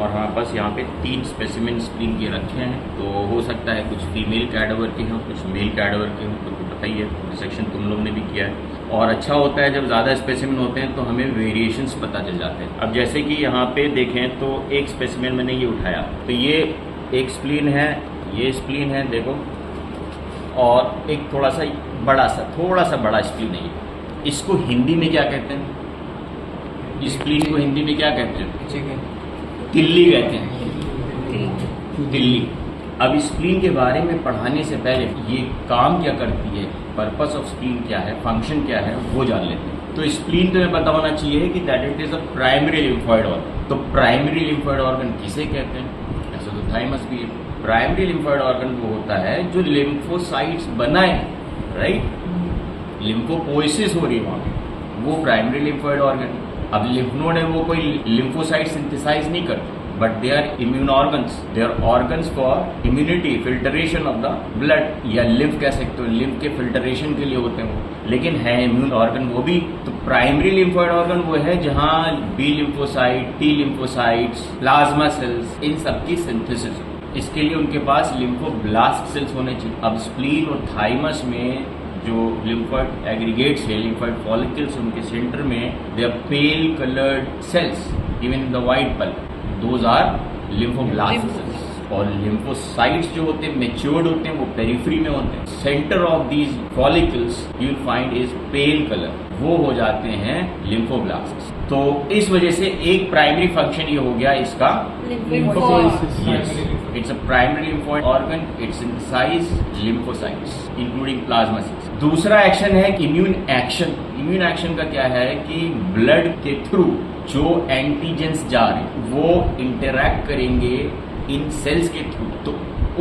और हमारे पास यहाँ पे 3 स्पेसिमेन स्प्लीन के रखे हैं। तो हो सकता है कुछ फीमेल कैडावर के हों, कुछ मेल कैडावर के हों, तो पता ही है, डिसेक्शन तुम लोग ने भी किया है। और अच्छा होता है जब ज़्यादा स्पेसिमेन होते हैं तो हमें वेरिएशंस पता चल जाते हैं। अब जैसे कि यहाँ पे देखें तो एक स्पेसिमेन मैंने ये उठाया, तो ये एक स्प्लीन है, ये स्प्लीन है देखो, और एक थोड़ा सा बड़ा स्प्लीन है। इसको हिंदी में क्या कहते हैं? स्प्लीन को हिंदी में क्या कहते हैं? तिल्ली कहते हैं, तिल्ली। अब स्प्लीन के बारे में पढ़ाने से पहले ये काम क्या करती है, पर्पस ऑफ स्प्लीन क्या है, फंक्शन क्या है, वो जान लेते हैं। तो स्प्लीन तुम्हें पता होना चाहिए कि that it is a primary lymphoid organ. तो प्राइमरी लिम्फोइड ऑर्गन किसे कहते हैं? ऐसा तो थाइमस भी है। प्राइमरी लिम्फोइड ऑर्गन वो होता है जो लिम्फोसाइट्स बनाए, राइट, लिम्फोपोइसिस हो रही है वहाँ पे, वो प्राइमरी लिम्फोइड ऑर्गन। अब लिम्फ नोड है, वो कोई लिम्फोसाइट सिंथेसाइज नहीं करते, but they are immune organs, they are organs for immunity, filtration of the blood, या लिम्फ कह सकते हो, लिम्फ के फिल्टरेशन के लिए होते हैं वो, लेकिन है इम्यून ऑर्गन वो भी। तो प्राइमरी लिम्फोइड ऑर्गन वो है जहां B lymphocyte, T lymphocytes, plasma cells, इन सब की सिंथेसिस। इसके लिए उनके पास लिम्फोब्लास्ट सेल्स होने चाहिए। अब स्प्लीन और थाइमस में जो लिम्फोइड एग्रीगेट्स है, लिम्फोइड फॉलिकल्स, उनके सेंटर में they are pale coloured cells, even in the white pulp, those are lymphoblast cells. और लिम्फोसाइट्स जो होते हैं मैच्योर्ड होते हैं, वो पेरिफेरी में होते हैं। Centre of these follicles you will find is pail colour, वो हो जाते हैं लिम्फोब्लास्ट। तो इस वजह से एक प्राइमरी फंक्शन ये हो गया इसका, it's a primary lymphoid organ, it synthesize lymphocytes including plasma cells. दूसरा एक्शन है इम्यून एक्शन। इम्यून एक्शन का क्या है कि ब्लड के थ्रू जो एंटीजेंस जा रहे हैं वो इंटरैक्ट करेंगे इन सेल्स के थ्रू, तो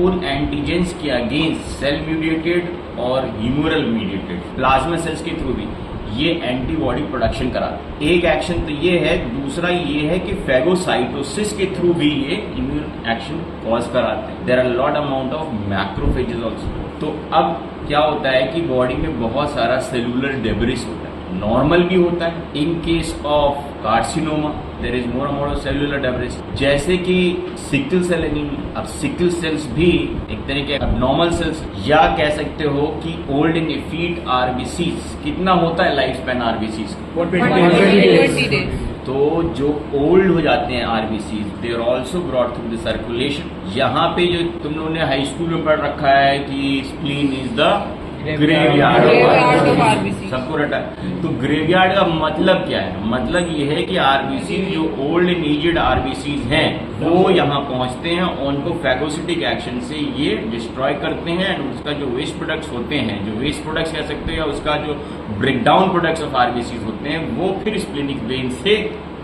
उन एंटीजेंस के अगेंस्ट सेल मीडिएटेड और ह्यूमरल मीडिएटेड प्लाज्मा सेल्स के थ्रू भी ये एंटीबॉडी प्रोडक्शन कराते हैं। एक एक्शन तो ये है, दूसरा ये है कि फेगोसाइटोसिस के थ्रू भी ये इम्यून एक्शन कॉज कराते हैं। There are lot amount of macrophages also. तो अब क्या होता है कि बॉडी में बहुत सारा सेलुलर डेब्रिस होता है, नॉर्मल भी होता है। In case of carcinoma there is more amount of cellular debris, जैसे कि सिकल सेल एनीमिया। अब सिकल सेल्स भी एक तरह के अबनॉर्मल सेल्स, या कह सकते हो कि ओल्ड इन एफीट आरबीसीज। कितना होता है लाइफ स्पैन आरबीसीज? 20 डेज। तो जो ओल्ड हो जाते हैं RBCs, they are also brought through the circulation. यहाँ पे जो तुम लोगों ने हाई स्कूल में पढ़ रखा है कि spleen is the graveyard of RBC, सबको रटा है। तो ग्रेवयार्ड का मतलब क्या है? मतलब ये है कि आरबीसी जो ओल्ड एंड एजेड आरबीसीज हैं वो यहाँ पहुंचते हैं, उनको फैगोसिटिक एक्शन से ये डिस्ट्रॉय करते हैं, एंड उसका जो वेस्ट प्रोडक्ट्स होते हैं, जो वेस्ट प्रोडक्ट्स कह सकते हैं, या उसका जो ब्रेकडाउन प्रोडक्ट्स ऑफ आरबीसीज होते हैं, वो फिर स्प्लेनिक वेन से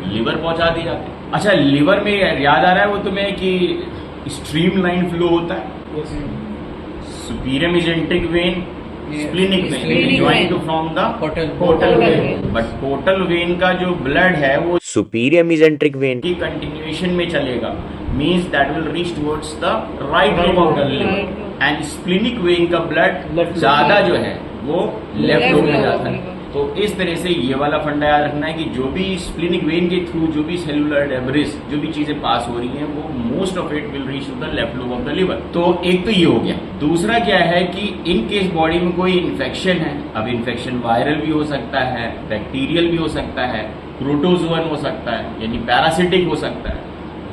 लिवर पहुंचा दिए जाते हैं। अच्छा, लिवर में याद आ रहा है वो तुम्हें कि स्ट्रीमलाइन फ्लो होता है, superior mesenteric vein, splenic vein join to from the portal vein. But portal vein का जो ब्लड है वो सुपीरियर मेसेंट्रिक वेन की कंटिन्यूएशन में चलेगा, means that will reach towards the right lobe of the liver, and splenic vein का blood ज्यादा जो है वो लेफ्ट लोब में जाता है। तो इस तरह से ये वाला फंडा याद रखना है कि जो भी स्प्लेनिक वेन के थ्रू जो भी सेलुलर डेब्रिस, जो भी चीजें पास हो रही हैं, वो most of it will reach to the left lobe of the liver. तो एक तो ये हो गया। दूसरा क्या है कि इन केस बॉडी में कोई इन्फेक्शन है, अब इन्फेक्शन वायरल भी हो सकता है, बैक्टीरियल भी हो सकता है, प्रोटोजोअन हो सकता है, यानी पैरासिटिक हो सकता है,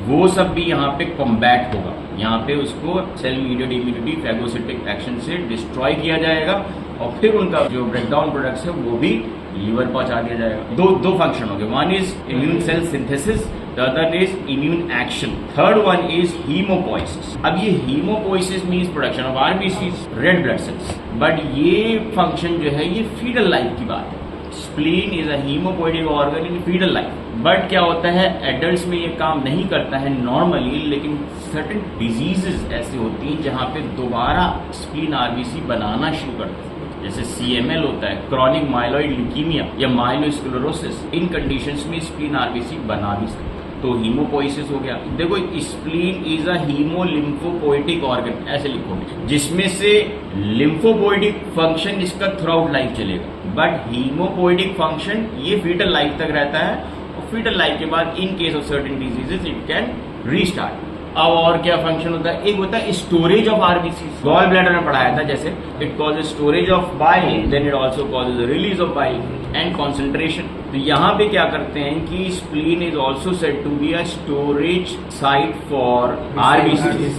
वो सब भी यहाँ पे कॉम्बैट होगा। यहाँ पे उसको cell mediated immunity phagocytic action से डिस्ट्रॉय किया जाएगा, और फिर उनका जो ब्रेकडाउन प्रोडक्ट्स है वो भी लीवर पहुंचा दिया जाएगा। दो फंक्शन हो गए, one is immune cell synthesis, the other is immune action, third one is haemopoiesis. अब ये haemopoiesis means production of RBCs, red blood cells, but ये फंक्शन जो है ये फीटल लाइफ की बात है। Spleen is a haemopoietic organ in foetal life, but क्या होता है एडल्ट्स में ये काम नहीं करता है नॉर्मली, लेकिन सर्टेन डिजीजेस ऐसे होती हैं जहां पे दोबारा स्प्लीन आरबीसी बनाना शुरू करते हैं, जैसे CML होता है, क्रॉनिक माइलॉइड ल्यूकीमिया या माइलोस्क्लेरोसिस। इन कंडीशंस में स्प्लीन आरबीसी बना भी सकते। तो हीमोपोइसिस हो गया। देखो, spleen is a haemolymphopoietic organ, ऐसे लिखोगे, जिसमें से लिम्फोपोइटिक फंक्शन इसका थ्रू आउट लाइफ चलेगा, बट हीमोपोइटिक फंक्शन ये फीटल लाइफ तक रहता है, और फीटल लाइफ के बाद in case of certain diseases it can restart. अब और क्या फंक्शन होता है, एक होता है storage of RBC. Gall bladder में पढ़ाया था जैसे, it causes storage of bile, then it also causes release of bile and concentration. तो यहाँ पे क्या करते हैं कि spleen is also said to be a storage site for RBC,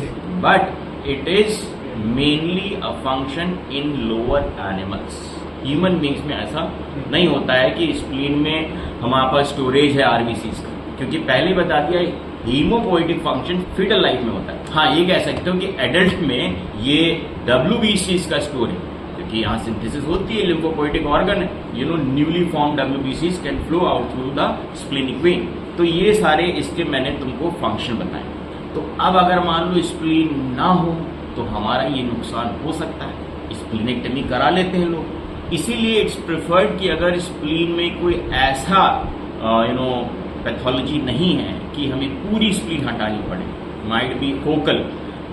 but it is mainly a function in lower animals. Human beings में ऐसा नहीं होता है कि स्प्लीन में हमारे पास स्टोरेज है आरबीसी का, क्योंकि पहले बता दिया हीमोपोइटिक फंक्शन फीटल लाइफ में होता है। हाँ, ये कह सकते हो कि एडल्ट में ये WBCs का स्टोर है, क्योंकि यहाँ सिंथेसिस होती है, लिम्फोपोइटिक ऑर्गन है, newly form WBCs can flow out through the splenic when. तो ये सारे इसके मैंने तुमको फंक्शन बताए। तो अब अगर मान लो स्प्लीन ना हो तो हमारा ये नुकसान हो सकता है, स्प्लीनेक्टमी करा लेते हैं लोग। इसीलिए इट्स प्रेफर्ड कि अगर स्प्लीन में कोई ऐसा पैथोलॉजी नहीं है कि हमें पूरी स्प्लीन हटानी पड़े, माइट बी फोकल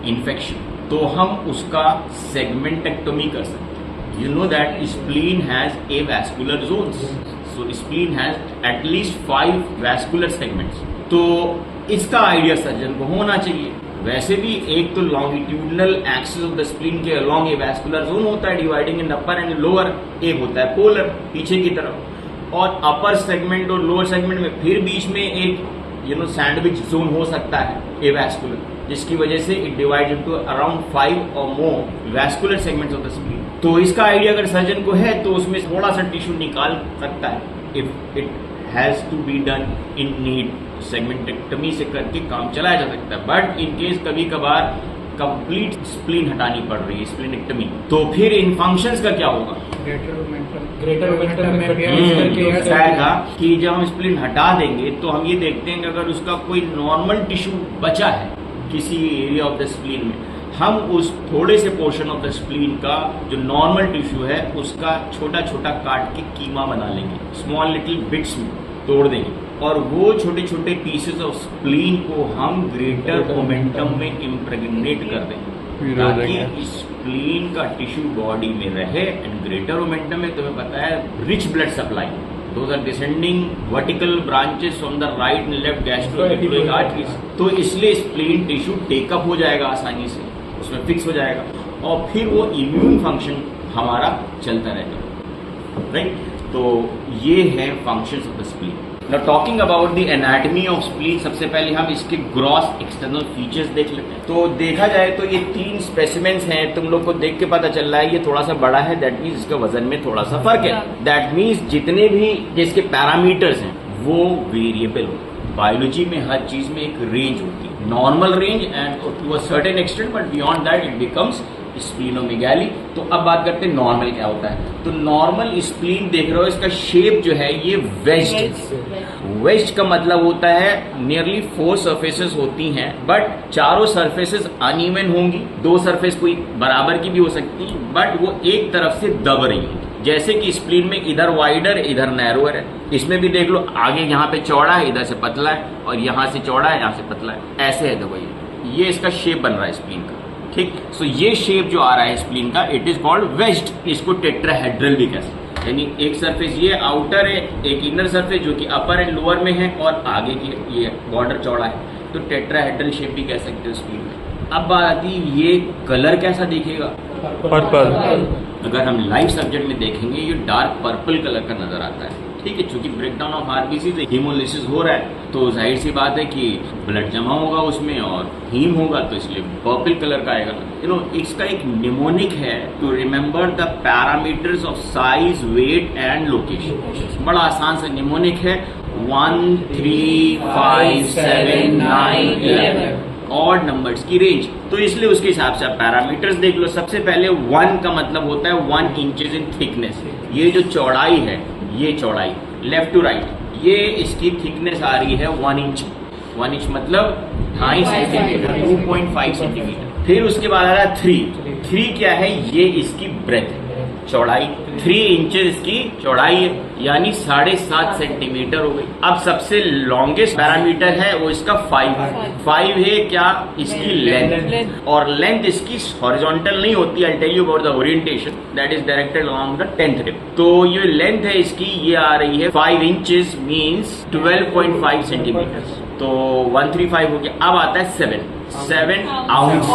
इन्फेक्शन, तो हम उसका सेगमेंटेक्टोमी कर सकते हैं। You know that spleen has a vascular zones, so spleen has at least 5 vascular segments. तो इसका आइडिया सर्जन को होना चाहिए। वैसे भी एक तो longitudinal axis of the spleen के अलोंग ए वैस्कुलर जोन होता है dividing in upper and lower, एक होता है पोलर पीछे की तरफ, और अपर सेगमेंट और लोअर सेगमेंट में फिर बीच में एक सैंडविच जोन हो सकता है ए वैस्कुलर, जिसकी वजह से इट डिवाइड्स इनटू अराउंड 5 और more vascular segments of the spleen. तो इसका आइडिया अगर सर्जन को है तो उसमें थोड़ा सा टिश्यू निकाल सकता है if it has to be done in need. Segmentectomy से करके काम चलाया जा सकता है, बट इन केस कभी कभार कंप्लीट स्प्लीन हटानी पड़ रही है, स्प्लीनेक्टमी, तो फिर इन फंक्शंस का क्या होगा? ग्रेटर ओमेंटम में था कि जब हम स्प्लीन हटा देंगे तो हम ये देखते हैं कि अगर उसका कोई नॉर्मल टिश्यू बचा है किसी एरिया ऑफ द स्प्लीन में, हम उस थोड़े से पोर्शन ऑफ द स्प्लीन का जो नॉर्मल टिश्यू है उसका छोटा छोटा काट के कीमा बना लेंगे, स्मॉल लिटिल बिट्स में तोड़ देंगे, और वो छोटे छोटे पीसेस ऑफ स्प्लीन को हम ग्रेटर मोमेंटम में इम्प्रेग्नेट कर देंगे ताकि स्प्लीन का टिश्यू बॉडी में रहे। एंड ग्रेटर मोमेंटम में तुम्हें पता है rich blood supply, those are descending vertical branches from the right and left gastroepithelial arteries, तो इसलिए स्प्लीन टिश्यू टेकअप हो जाएगा आसानी से, उसमें फिक्स हो जाएगा, और फिर वो इम्यून फंक्शन हमारा चलता रहेगा, राइट। तो ये है functions of the spleen. Now talking about the anatomy of spleen, सबसे पहले हम इसके ग्रॉस एक्सटर्नल फीचर्स देख लेते हैं। तो देखा जाए तो ये 3 स्पेसिमेंस हैं, तुम लोग को देख के पता चल रहा है ये थोड़ा सा बड़ा है, दैट मीन्स इसका वजन में थोड़ा सा फर्क है, दैट मीन्स जितने भी जिसके पैरामीटर्स हैं वो वेरिएबल होते हैं। बायोलॉजी में हर चीज में एक रेंज होती है, normal range and to a certain extent, but beyond that it becomes splenomegaly. तो अब बात करते हैं नॉर्मल क्या होता है। तो नॉर्मल स्प्लीन देख रहे हो, इसका शेप जो है ये वेज्ड। वेज्ड का मतलब होता है नियरली 4 सरफेसेस होती हैं, बट चारों सरफेसेस अनइवन होंगी, 2 सरफेस कोई बराबर की भी हो सकती है, बट वो एक तरफ से दब रही है। जैसे कि स्प्लीन में इधर वाइडर इधर नैरोअर है, इसमें भी देख लो, आगे यहाँ पे चौड़ा है, इधर से पतला है, और यहाँ से चौड़ा है, यहाँ से पतला है, ऐसे है। देखो ये इसका शेप बन रहा है स्प्लीन का, ठीक। सो ये शेप जो आ रहा है स्प्लीन का, इट इज कॉल्ड वेज्ड। इसको टेट्राहेड्रल भी कह सकते हैं, यानी एक सरफेस ये आउटर है, एक इनर सरफेस जो कि अपर एंड लोअर में है, और आगे की ये बॉर्डर चौड़ा है, तो टेट्राहेड्रल शेप भी कह सकते हो स्प्लीन में। अब बात आती है ये कलर कैसा दिखेगा, पर्पल। अगर हम लाइव सब्जेक्ट में देखेंगे ये डार्क पर्पल कलर का नजर आता है, ठीक है। चूंकि ब्रेकडाउन ऑफ आरबीसी से हीमोलिसिस हो रहा है, तो जाहिर सी बात है कि ब्लड जमा होगा उसमें और हीम होगा, तो इसलिए पर्पल कलर का आएगा। इसका एक निमोनिक है to remember the parameters of size, weight and location. बड़ा आसान सा निमोनिक है, 1, 3, 5, 7, 9, 11 ऑड नंबर्स की रेंज। तो इसलिए उसके हिसाब से आप पैरामीटर्स देख लो। सबसे पहले 1 का मतलब होता है 1 इंचेस इन थिकनेस। ये जो चौड़ाई है, ये चौड़ाई लेफ्ट टू राइट, ये इसकी थिकनेस आ रही है 1 इंच। 1 इंच मतलब 2.5 सेंटीमीटर, 2.5 सेंटीमीटर। फिर उसके बाद आ रहा है 3 क्या है, ये इसकी ब्रेथ है, चौड़ाई 3 इंचेस इसकी चौड़ाई है, यानी 7.5 सेंटीमीटर हो गई। अब सबसे लॉन्गेस्ट पैरामीटर है वो इसका 5 है, क्या इसकी लेंथ, और लेंथ इसकी हॉरिजॉन्टल नहीं होती। I tell you about the orientation that is directed along the 10th rib. तो ये लेंथ है इसकी, ये आ रही है 5 इंचेस मीन्स 12.5 सेंटीमीटर। तो 135 हो गया। अब आता है 7 आउंस।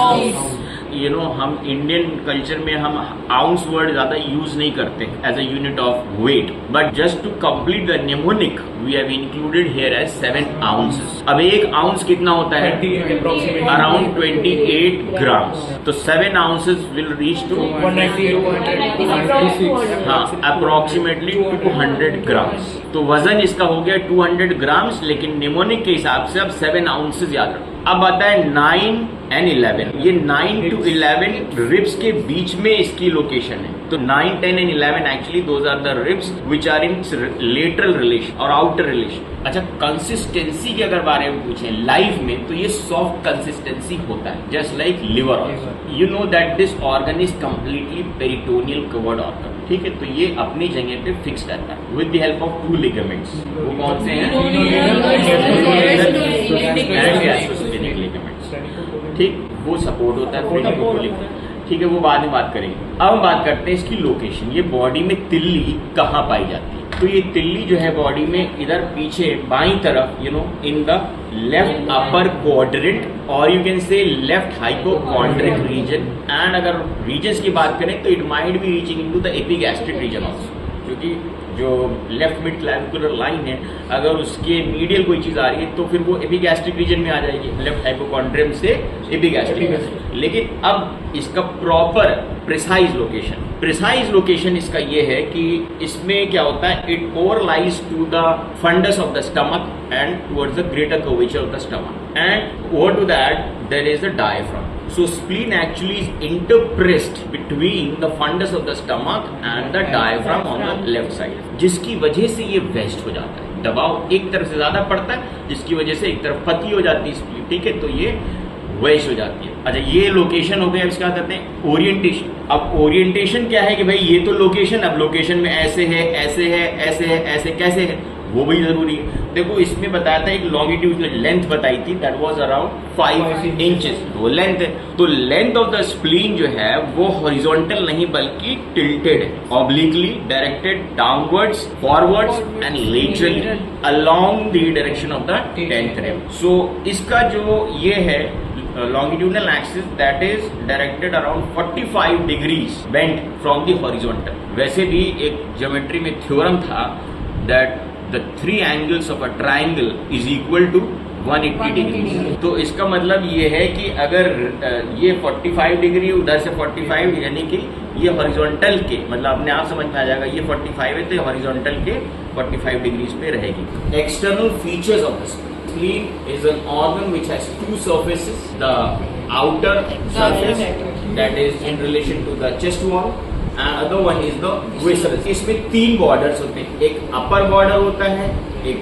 हम इंडियन कल्चर में हम आउंस वर्ड ज्यादा यूज नहीं करते as a unit of weight, but just to complete the mnemonic we have included here as 7 ounces. अब एक आउंस कितना होता है? Around 28 grams. तो 7 आउंसेस विल रीच टू 196 हाँ अप्रोक्सीमेटली 200 ग्राम्स। तो वजन इसका हो गया 200 ग्राम्स, लेकिन निमोनिक के हिसाब से अब 7 आउंसेस याद रखो। अब आता है 9 and 11। ये 9 to 11 रिब्स के बीच में इसकी लोकेशन है। तो 9, 10 and 11 actually those are the ribs which are in lateral relation और आउटर रिलेशन। अच्छा, कंसिस्टेंसी के अगर बारे में पूछे लाइफ में, तो ये सॉफ्ट कंसिस्टेंसी होता है, just like liver organ. You know that this organ is completely peritoneal covered organ, ठीक है। तो ये अपनी जगह पे फिक्स रहता है with the help of 2 ligaments. वो कौन से हैं? लिगामेंट्स, ठीक। वो सपोर्ट होता है, ठीक है, वो बाद में बात करेंगे। अब हम बात करते हैं इसकी लोकेशन। ये बॉडी में तिल्ली कहाँ पाई जाती है? तो ये तिल्ली जो है बॉडी में इधर पीछे बाईं तरफ, in the left upper quadrant और you can say left hypochondriac region. And अगर रीजन्स की बात करें तो it might be reaching into the epigastric region also, क्योंकि जो लेफ्ट मिड क्लैविकुलर लाइन है, अगर उसके मीडियल कोई चीज आ रही है तो फिर वो एपिगैस्ट्रिक रीजन में आ जाएगी, लेफ्ट हाइपोकॉन्ड्रियम से एपिगैस्ट्रिक। लेकिन अब इसका प्रॉपर प्रिसाइज लोकेशन इसका ये है कि इसमें क्या होता है, it overlies to the fundus of the stomach and towards the greater curvature of the stomach, and over to that there is the diaphragm. So spleen actually is interpressed between the fundus of the stomach and the diaphragm on the left side, जिसकी वजह से ये waste हो जाता है। दबाव एक तरफ से ज्यादा पड़ता है, जिसकी वजह से एक तरफ पतली हो जाती है स्प्लीन, ठीक है। तो ये वेस्ट हो जाती है। अच्छा, ये लोकेशन हो गया। अब इसका कहते हैं ओरिएंटेशन। अब ओरिएंटेशन क्या है कि भाई ये तो लोकेशन, अब लोकेशन में ऐसे है, ऐसे है, ऐसे है, ऐसे कैसे है, वो भी जरूरी है। देखो इसमें बताया था एक लॉन्गिट्यूडनल लेंथ बताई थी, दैट वाज अराउंड 5 इंचेस, वो लेंथ है। तो लेंथ ऑफ द स्प्लीन जो है वो हॉरिजॉन्टल नहीं बल्कि टिल्टेड है, obliquely directed downwards, forwards and laterally along the direction of the 10th rib. So इसका जो ये है longitudinal axis that is directed around 45 degrees bent from the horizontal। वैसे भी एक ज्योमेट्री में थ्योरम था that the 3 angles of a triangle is equal to 180 degree. तो इसका मतलब ये है कि अगर ये 45 डिग्री उधर से 45, यानी कि ये हॉरिजॉन्टल के, मतलब अपने आप समझ में आ जाएगा, ये 45 है तो ये हॉरिजॉन्टल के 45 डिग्रीज पे रहेगी। External features of the spleen is an organ which has 2 surfaces, the outer surface that is in relation to the chest wall and other one is the vessel। इसमें 3 बॉर्डर्स होते हैं, एक upper border होता है, एक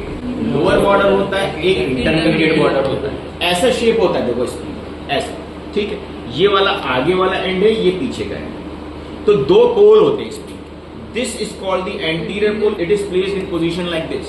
lower border होता है, एक इंटरमीडिएट बॉर्डर होता है। ऐसा शेप होता है देखो इसमें, ऐसा, ठीक है। ये वाला आगे वाला एंड है, ये पीछे का है। तो 2 पोल होते हैं इसमें। This is called the anterior pole, it is placed in position like this.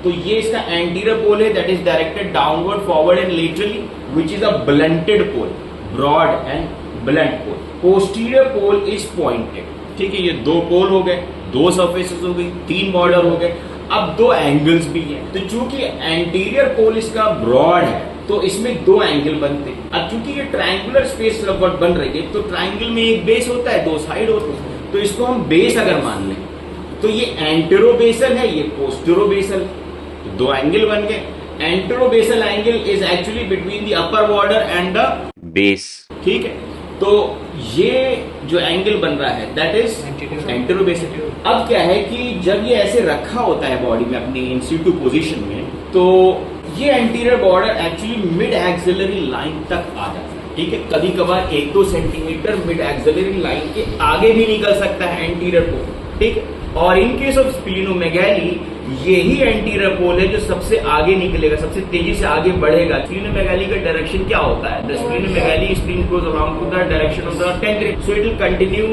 तो ये इसका एंटीरियर पोल है, that is directed downward, forward and laterally, which is a blunted pole, broad and blunt pole. Posterior pole is pointed, ठीक है। ये 2 पोल हो गए, 2 surfaces हो गई, 3 बॉर्डर हो गए। अब 2 एंगल्स भी हैं। तो चूंकि एंटीरियर पोल इसका ब्रॉड है तो इसमें 2 एंगल बनते हैं। अब चूंकि ये ट्रायंगुलर स्पेस बन रही है तो ट्रायंगल में एक बेस होता है, 2 साइड होते हैं। तो इसको हम बेस अगर मान लें तो ये एंटेरोबेसल है, ये पोस्टेरोबेसल, 2 एंगल बन गए। Anterobasal angle is actually between the upper border and the base, ठीक है। तो ये जो एंगल बन रहा है दैट इज एंटेरोबेसल। अब क्या है कि जब ये ऐसे रखा होता है बॉडी में अपनी इन सिटू पोजीशन में, तो ये anterior border actually mid axillary line तक आ जाता है, ठीक है। कभी कभार 1-2 सेंटीमीटर मिड एक्सिलरी लाइन के आगे भी निकल सकता है एंटीरियर पोल, ठीक है। और इन केस ऑफ स्प्लीनोमेगाली यही एंटीरियर पोल है जो सबसे आगे निकलेगा, सबसे तेजी से आगे बढ़ेगा। स्प्लीनोमेगाली का डायरेक्शन क्या होता है? The splenomegaly spleen goes around two the direction of the 10th rib, so it will continue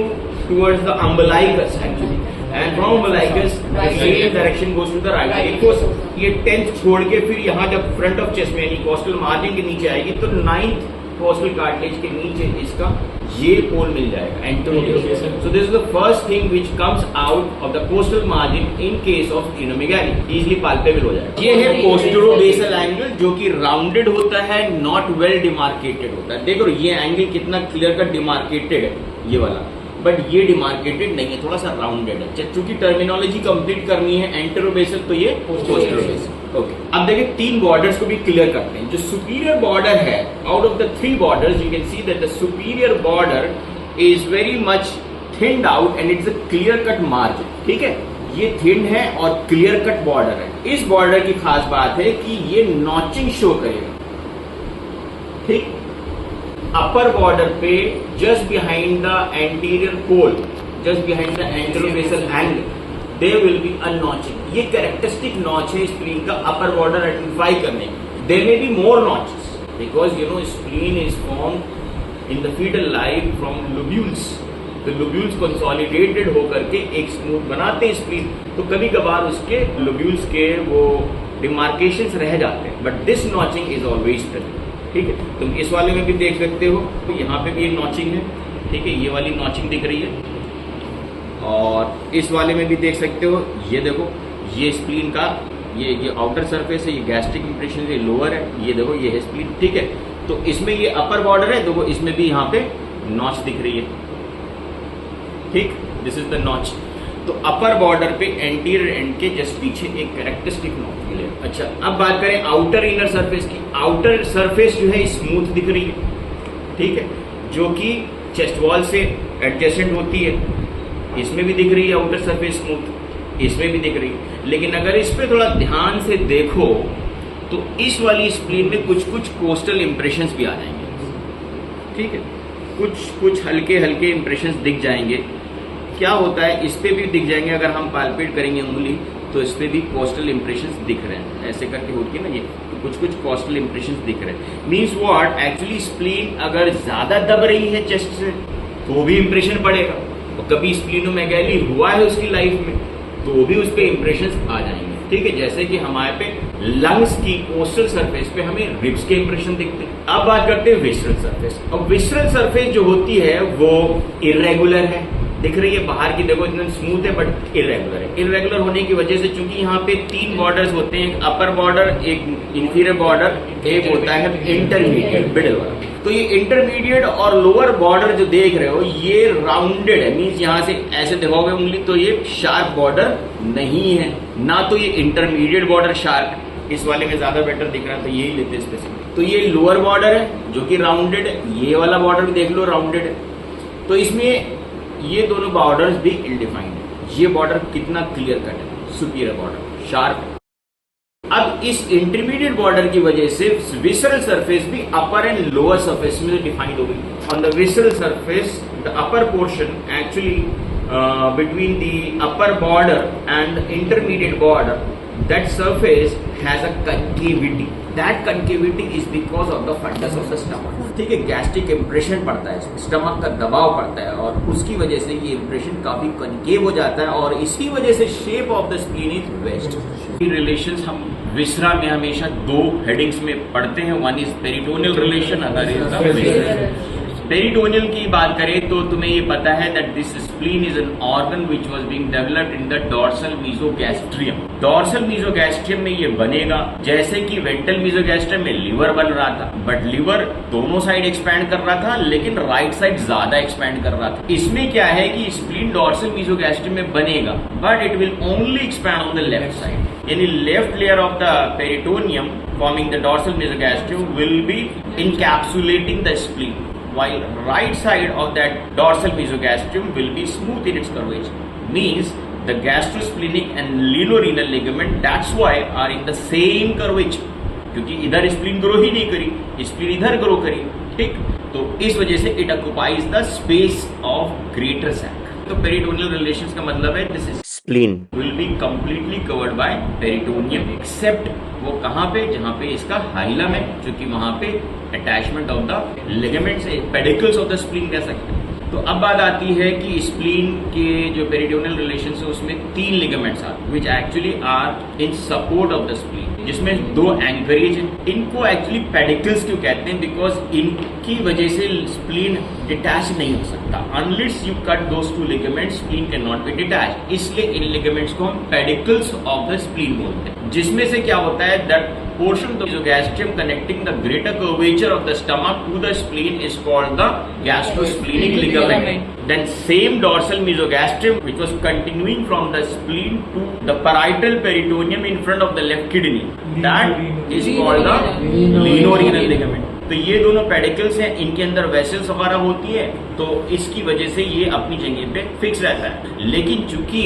towards the umbilicus actually, and from umbilicus the same direction goes to the right iliac fossa। ये 10th छोड़ के फिर यहाँ जब front of chest में यानी costal margin के नीचे आएगी तो 9th कोस्टल कार्टिलेज के नीचे इसका ये पोल मिल जाएगा anterobasal. So this is the first thing which comes out of the costal margin in case of splenomegaly, easily palpable हो जाएगा। ये है पोस्टेरोबेसल एंगल जो कि राउंडेड होता है, नॉट वेल डिमार्केटेड होता है। देखो ये एंगल कितना क्लियर कट डिमार्केटेड है ये वाला, बट ये डिमार्केटेड नहीं है, थोड़ा सा राउंडेड है। चूंकि टर्मिनोलॉजी कंप्लीट करनी है एंटेरोबेसल तो ये पोस्टेरोबेसल। ओके, अब देखिए तीन बॉर्डर्स को भी क्लियर करते हैं। जो सुपीरियर बॉर्डर है, out of the three borders you can see that the superior border is very much thinned out and it's a clear cut margin. ठीक है, ये थिन है और क्लियर कट बॉर्डर है। इस बॉर्डर की खास बात है कि ये नॉचिंग शो करेगा। ठीक, अपर बॉर्डर पे just behind the anterior pole, just behind the anterobasal angle, there will be a notching. ये कैरेक्टरिस्टिक नॉच है स्प्लीन का अपर बॉर्डर आइडेंटिफाई करने की। There may be more notches because you know spleen is formed in the fetal life from lobules. तो lobules consolidated होकर के एक smooth बनाते हैं स्प्लीन, तो कभी कभार उसके लोब्यूल्स के वो डिमार्केशंस रह जाते हैं, but this notching is always present. ठीक है, तुम इस वाले में भी देख सकते हो, तो यहाँ पे भी एक नॉचिंग है। ठीक है, ये वाली नॉचिंग दिख रही है, और इस वाले में भी देख सकते हो। ये देखो, ये स्प्लीन का ये आउटर सरफेस है, ये गैस्ट्रिक इंप्रेशन, ये लोअर है, ये देखो ये है स्प्लीन। ठीक है, तो इसमें ये अपर बॉर्डर है, देखो इसमें भी यहाँ पे नॉच दिख रही है। ठीक, दिस इज द नॉच। तो अपर बॉर्डर पे एंटीरियर एंड के जस्ट पीछे एक कैरेक्टरिस्टिक नॉच मिले। अच्छा, अब बात करें आउटर इनर सरफेस की। आउटर सरफेस जो है स्मूथ दिख रही है। ठीक है, जो कि चेस्ट वॉल से एडजेसेंट होती है। इसमें भी दिख रही है आउटर सरफेस स्मूथ, इसमें भी दिख रही है। लेकिन अगर इस पे थोड़ा ध्यान से देखो तो इस वाली स्प्लीन में कुछ कुछ कोस्टल इंप्रेशंस भी आ जाएंगे। ठीक है, कुछ हल्के हल्के इंप्रेशंस दिख जाएंगे। क्या होता है, इस पे भी दिख जाएंगे। अगर हम पाल्पेट करेंगे उंगली तो इस पे भी कोस्टल इंप्रेशंस दिख रहे हैं, ऐसे करके होती है ना ये, तो कुछ कोस्टल इंप्रेशंस दिख रहे हैं। मीन्स व्हाट, एक्चुअली स्प्लीन अगर ज्यादा दब रही है चेस्ट से तो भी इंप्रेशन पड़ेगा, और कभी स्प्लीनोमेगाली हुआ है उसकी लाइफ में तो भी उस पर इंप्रेशंस आ जाएंगे। ठीक है, जैसे कि हमारे पे लंग्स की कोस्टल सरफेस पे हमें रिब्स के इंप्रेशन दिखते हैं। अब बात करते हैं विसरल सरफेस। अब विसरल सरफेस जो होती है वो इरेगुलर है, दिख रही है बाहर की, देखो इतना स्मूथ है बट इरेगुलर है। इरेगुलर होने की वजह से चूंकि यहाँ पे तीन बॉर्डर्स होते हैं, एक अपर बॉर्डर, एक इंफीरियर बॉर्डर, एक होता है इंटरमीडिएट मिडिल वाला। तो ये इंटरमीडिएट और लोअर बॉर्डर जो देख रहे हो ये राउंडेड है, मीन्स यहाँ से ऐसे देखोगे उंगली तो ये शार्प बॉर्डर नहीं है, ना तो ये इंटरमीडिएट बॉर्डर शार्प। इस वाले में ज्यादा बेटर दिख रहा है तो यही लेते स्पेसिफिक। तो ये लोअर बॉर्डर है जो कि राउंडेड है, ये वाला बॉर्डर भी देख लो राउंडेड है। तो इसमें ये दोनों बॉर्डर्स भी इल डिफाइंड है। ये बॉर्डर कितना क्लियर कट है, सुपीरियर बॉर्डर शार्प। अब इस इंटरमीडिएट बॉर्डर की वजह से विसरल सरफेस भी अपर एंड लोअर सरफेस में डिफाइंड हो गई। On the visceral surface the upper portion actually between the upper border and the intermediate border, that surface has a concavity. That concavity is because of the fundus of the stomach. ठीक है, gastric impression पड़ता है, stomach का दबाव पड़ता है और उसकी वजह से ये इंप्रेशन काफी कनकेव हो जाता है और इसी वजह से shape of the spleen is vast. Relations हम विसरा में हमेशा दो हेडिंग्स में पढ़ते हैं, one is peritoneal relation, other is the visceral. Peritoneal की बात करें तो तुम्हें ये पता है that this spleen is an organ which was being developed in the dorsal mesogastrium. Dorsal mesogastrium में ये बनेगा जैसे कि वेंट्रल मीजोगैस्ट्रियम में लिवर बन रहा था, बट लिवर दोनों साइड एक्सपैंड कर रहा था लेकिन राइट साइड ज्यादा एक्सपैंड कर रहा था। इसमें क्या है कि स्प्लीन डॉर्सल मीजोगैस्ट्रियम में बनेगा but it will only expand on the left side, यानी left layer of the peritoneum forming the dorsal mesogastrium will be encapsulating the spleen, while right side of that dorsal mesogastrium will be smooth in its curvature. Means the gastrosplenic and lienorenal ligament, that's why are in the same curvature. क्योंकि इधर spleen grow ही नहीं करी, spleen इधर grow करी। ठीक, तो इस वजह से it occupies the space of greater sac. तो पेरिटोनियल रिलेशंस का मतलब है this is spleen will be completely covered by peritoneum except वो कहाँ पे, जहाँ पे इसका हाइलम है, क्योंकि वहां पे attachment of the ligaments pedicles of the spleen कह सकते हैं। तो अब बात आती है कि स्प्लीन के जो पेरिटोनियल रिलेशंस है उसमें तीन लिगामेंट्स आते हैं which actually are in support of the spleen. जिसमें दो एंकरेज हैं। इनको एक्चुअली पेडिकल्स क्यों कहते हैं? बिकॉज इनकी वजह से स्प्लीन डिटैच नहीं हो सकता। Unless you cut those two ligaments, spleen can not be detach. इसलिए इन लिगामेंट्स को हम पेडिकल्स ऑफ द स्प्लीन बोलते हैं, जिसमें से क्या होता है, that portion of the mesogastrium connecting the greater curvature of the stomach to the spleen is called the gastrosplenic ligament. Then same dorsal mesogastrium which was continuing from the spleen to the parietal peritoneum in front of the left kidney, that is called the lienorenal ligament. तो ये दोनों pedicels हैं, इनके अंदर vessels वगैरह होती है, तो इसकी वजह से ये अपनी जगह पे फिक्स रहता है। लेकिन चूंकि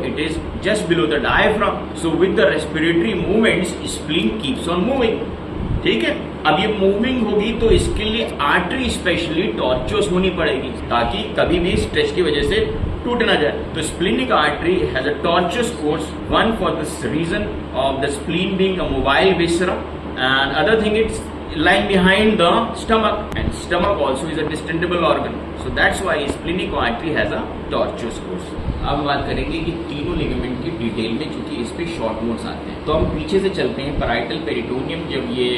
it is just below the diaphragm, so with the respiratory movements spleen keeps on moving. ठीक है, अब ये मूविंग होगी तो इसके लिए आर्टरी स्पेशली टॉर्चोस होनी पड़ेगी, ताकि कभी भी स्ट्रेच की वजह से टूट ना जाए। तो splenic artery has a tortuous course, one for this reason of the spleen being a mobile viscera, and other thing it's lying behind the stomach, and stomach also is a distendable organ, so that's why splenic artery has a tortuous course. अब बात करेंगे कि तीनों ligament की detail में, क्योंकि इस पे शॉर्ट नोट्स आते हैं, तो हम पीछे से चलते हैं। पैराइटल पेरिटोनियम जब ये